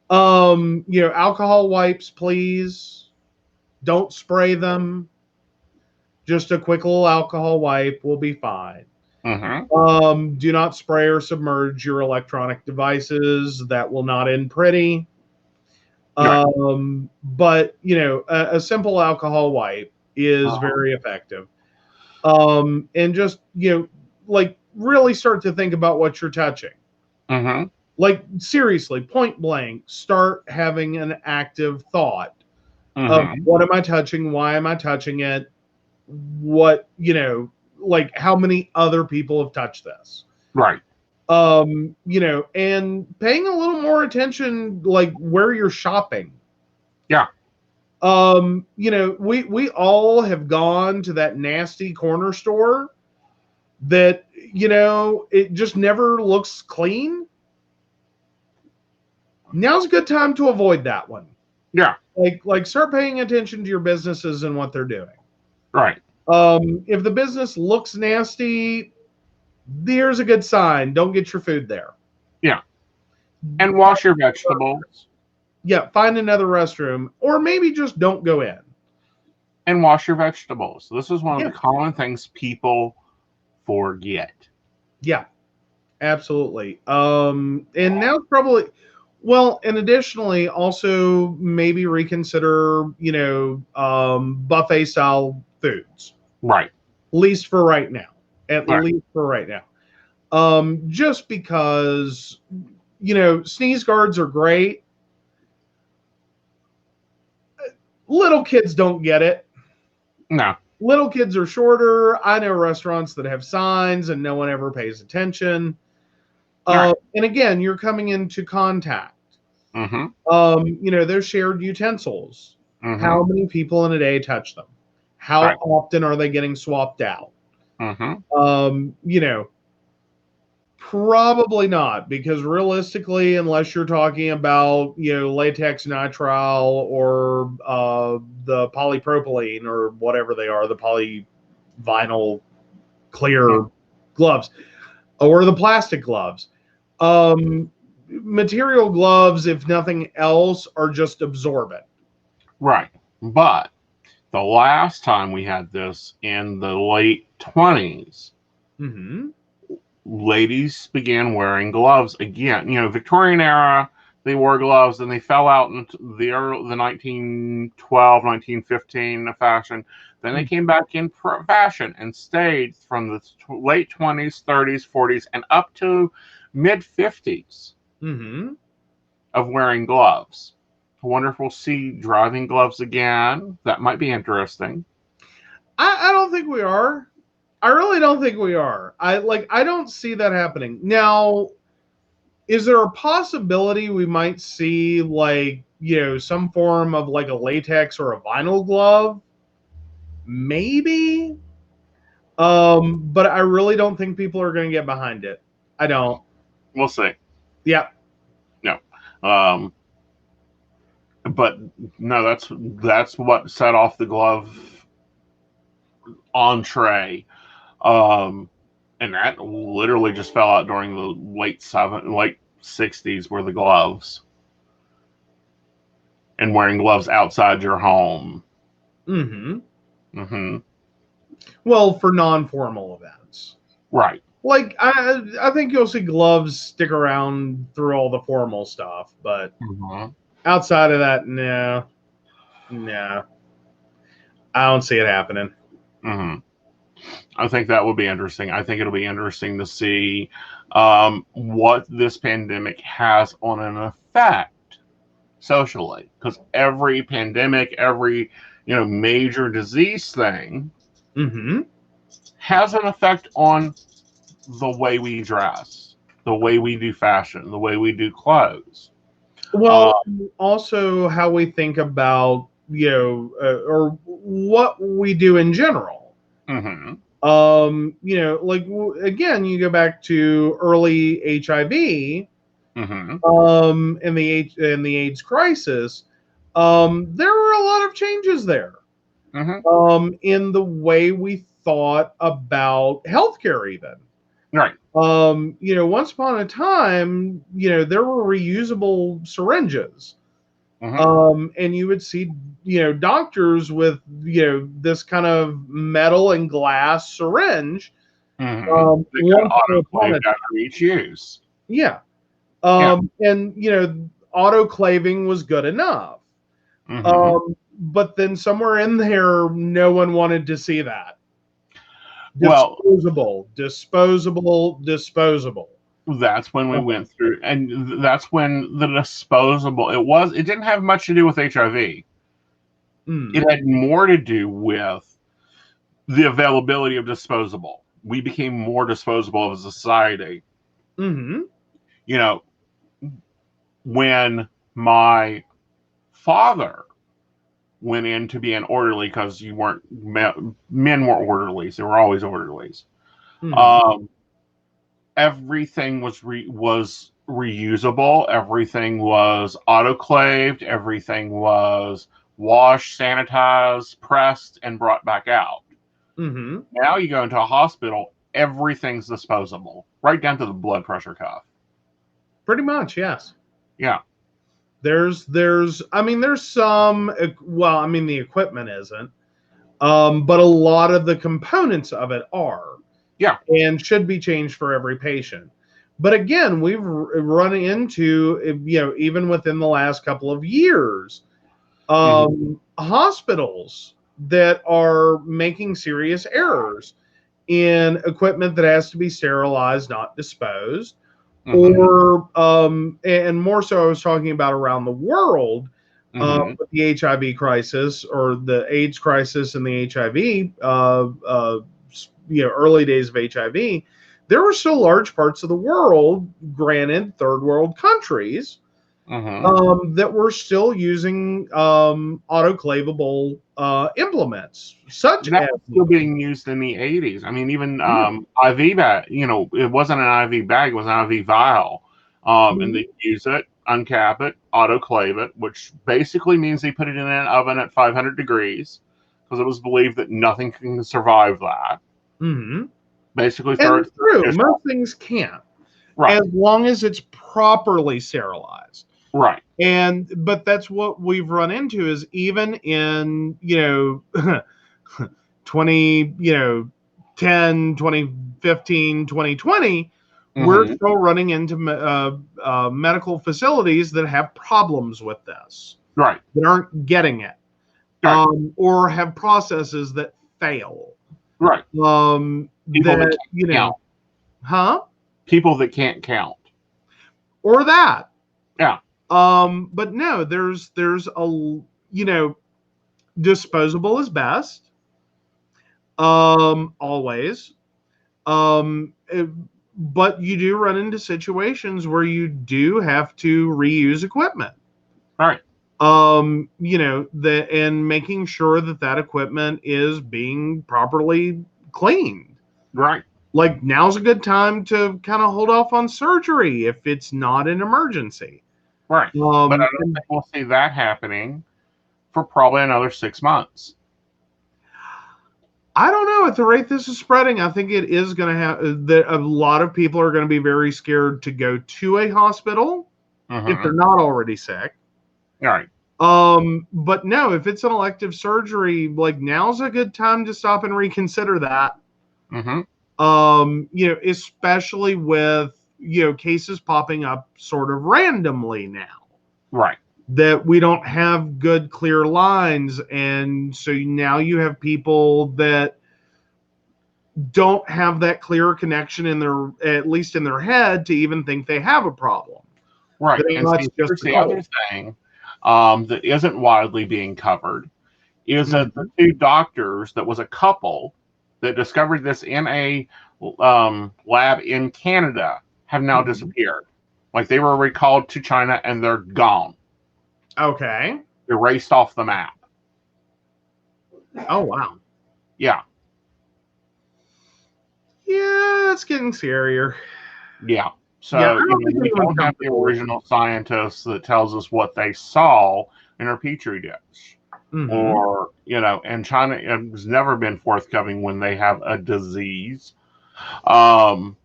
Alcohol wipes, please. Don't spray them. Just a quick little alcohol wipe will be fine. Do not spray or submerge your electronic devices. That will not end pretty. Right. But a simple alcohol wipe is very effective. And just like really start to think about what you're touching. Like seriously, point blank, start having an active thought of what am I touching? Why am I touching it? What like how many other people have touched this? Right. And paying a little more attention, like where you're shopping. Yeah. We all have gone to that nasty corner store that it just never looks clean. Now's a good time to avoid that one. Yeah. Like start paying attention to your businesses and what they're doing. Right. If the business looks nasty, there's a good sign. Don't get your food there. Yeah. And wash your vegetables. Yeah, find another restroom, or maybe just don't go in. And wash your vegetables. This is one of the common things people forget. Yeah, absolutely. And now probably, well, and additionally, also maybe reconsider, buffet style foods. Right. At least for right now. Just because, sneeze guards are great. Little kids don't get it. No. Little kids are shorter. I know restaurants that have signs and no one ever pays attention. Right. And again, you're coming into contact. There's shared utensils. How many people in a day touch them? How often are they getting swapped out? Probably not, because realistically, unless you're talking about latex nitrile or the polypropylene or whatever they are, the polyvinyl clear gloves or the plastic gloves, material gloves, if nothing else, are just absorbent. Right. But the last time we had this in the late 20s, ladies began wearing gloves again. Victorian era, they wore gloves, and they fell out into the 1912, 1915 fashion. Then they came back in fashion and stayed from the late 20s, 30s, 40s, and up to mid 50s of wearing gloves. I wonder if we'll see driving gloves again. That might be interesting. I don't think we are. I really don't think we are. I don't see that happening. Now, is there a possibility we might see some form of like a latex or a vinyl glove? Maybe. But I really don't think people are going to get behind it. I don't. We'll see. Yeah. No. But no, that's what set off the glove entree. And that literally just fell out during the late 60s were the gloves. And wearing gloves outside your home. Well, for non-formal events. Right. Like, I think you'll see gloves stick around through all the formal stuff, but outside of that, no. I don't see it happening. I think that will be interesting. I think it'll be interesting to see what this pandemic has on an effect socially. Because every pandemic, every major disease thing has an effect on the way we dress, the way we do fashion, the way we do clothes. Well, also how we think about or what we do in general. Mm-hmm. Again, you go back to early HIV, Mm-hmm. and the AIDS crisis. There were a lot of changes there, Mm-hmm. in the way we thought about healthcare, even. Right. Once upon a time, there were reusable syringes. Mm-hmm. And you would see, doctors with, this kind of metal and glass syringe. Mm-hmm. They got Once upon autoclaved a after each use. Yeah. Yeah. And, autoclaving was good enough. Mm-hmm. But then somewhere in there, no one wanted to see that. Well, Disposable. that's when we went through, and that's when the disposable. It didn't have much to do with HIV. Mm. It had more to do with the availability of disposable. We became more disposable as a society. Mm-hmm. You know, when my father went in to be an orderly, because you weren't men weren't orderlies; they were always orderlies. Mm-hmm. Um, Everything was reusable. Everything was autoclaved. Everything was washed, sanitized, pressed, and brought back out. Mm-hmm. Now you go into a hospital, everything's disposable, right down to the blood pressure cuff. Pretty much, yes. Yeah. There's some, the equipment isn't, but a lot of the components of it are. Yeah. And should be changed for every patient. But again, we've run into, even within the last couple of years, hospitals that are making serious errors in equipment that has to be sterilized, not disposed. Mm-hmm. Or, and more so, I was talking about around the world, with the HIV crisis or the AIDS crisis and the HIV, early days of HIV. There were still large parts of the world, granted third world countries, that were still using autoclavable implements, such That as was still being used in the 80s. I mean, even IV bag, it wasn't an IV bag, it was an IV vial. And they use it, uncap it, autoclave it, which basically means they put it in an oven at 500 degrees because it was believed that nothing can survive that. Mm-hmm. Basically, throw And it true, through most things can't, right, as long as it's properly sterilized. right. But that's what we've run into, is even in 20 10 2015 2020, we're still running into medical facilities that have problems with this, Right. that aren't getting it, Right. or have processes that fail, Right. People that that can't count. huh People that can't count. or that. Yeah. But no, there's a, disposable is best. Always. Um, eh, but you do run into situations where you do have to reuse equipment. Right. And making sure that equipment is being properly cleaned. Right. Like, now's a good time to kind of hold off on surgery if it's not an emergency. Right. But I don't think we'll see that happening for probably another 6 months. I don't know. At the rate this is spreading, I think it is going to have that a lot of people are going to be very scared to go to a hospital if they're not already sick. Right. But no, if it's an elective surgery, like, now's a good time to stop and reconsider that. Especially with, cases popping up sort of randomly now. Right. That we don't have good, clear lines. And so now you have people that don't have that clear connection at least in their head, to even think they have a problem. Right. And see, here's the other thing that isn't widely being covered is that the two doctors, that was a couple that discovered this in a lab in Canada, have now disappeared. Like, they were recalled to China and they're gone. Okay. Erased off the map. Oh, wow. Yeah. Yeah, it's getting scarier. Yeah. So, Yeah, I don't think we anyone's don't have the comfortable with it. original scientists that tells us what they saw in our petri dish. Or, and China has never been forthcoming when they have a disease pop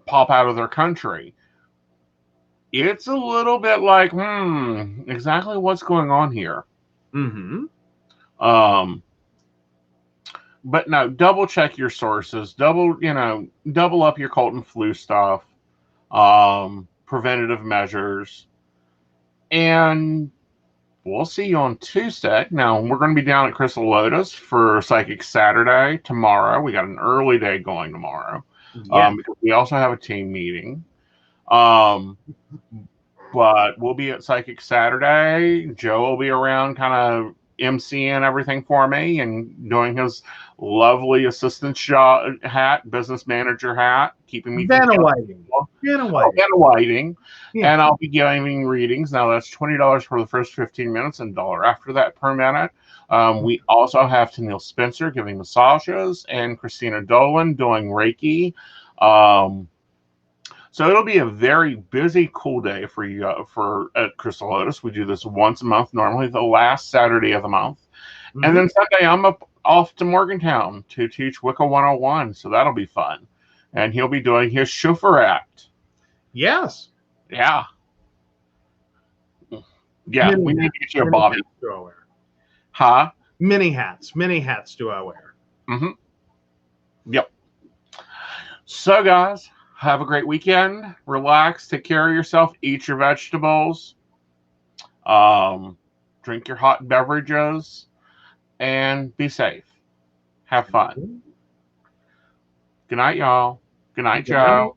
out of their country. It's a little bit like, exactly what's going on here. But no, double check your sources. Double up your cold and flu stuff. Preventative measures. And we'll see you on Tuesday. Now, we're going to be down at Crystal Lotus for Psychic Saturday tomorrow. We got an early day going tomorrow. Yeah. Because we also have a team meeting. But we'll be at Psychic Saturday. Joe will be around kind of emceeing everything for me and doing his lovely assistant hat, business manager hat, keeping me Vanna Whiting. Yeah. And I'll be giving readings. Now that's $20 for the first 15 minutes and $1 after that per minute. We also have Tennille Spencer giving massages and Christina Dolan doing Reiki. So it'll be a very busy, cool day for you at Crystal Lotus. We do this once a month, normally the last Saturday of the month. And then Sunday, I'm off to Morgantown to teach Wicca 101. So that'll be fun. And he'll be doing his chauffeur act. Yes. Yeah. Yeah, we need to get you a Bobby. Do I wear? Huh? Many hats. Many hats do I wear? Yep. So, guys, have a great weekend. Relax. Take care of yourself. Eat your vegetables. Drink your hot beverages. And be safe. Have fun. Good night, y'all. Good night, Joe.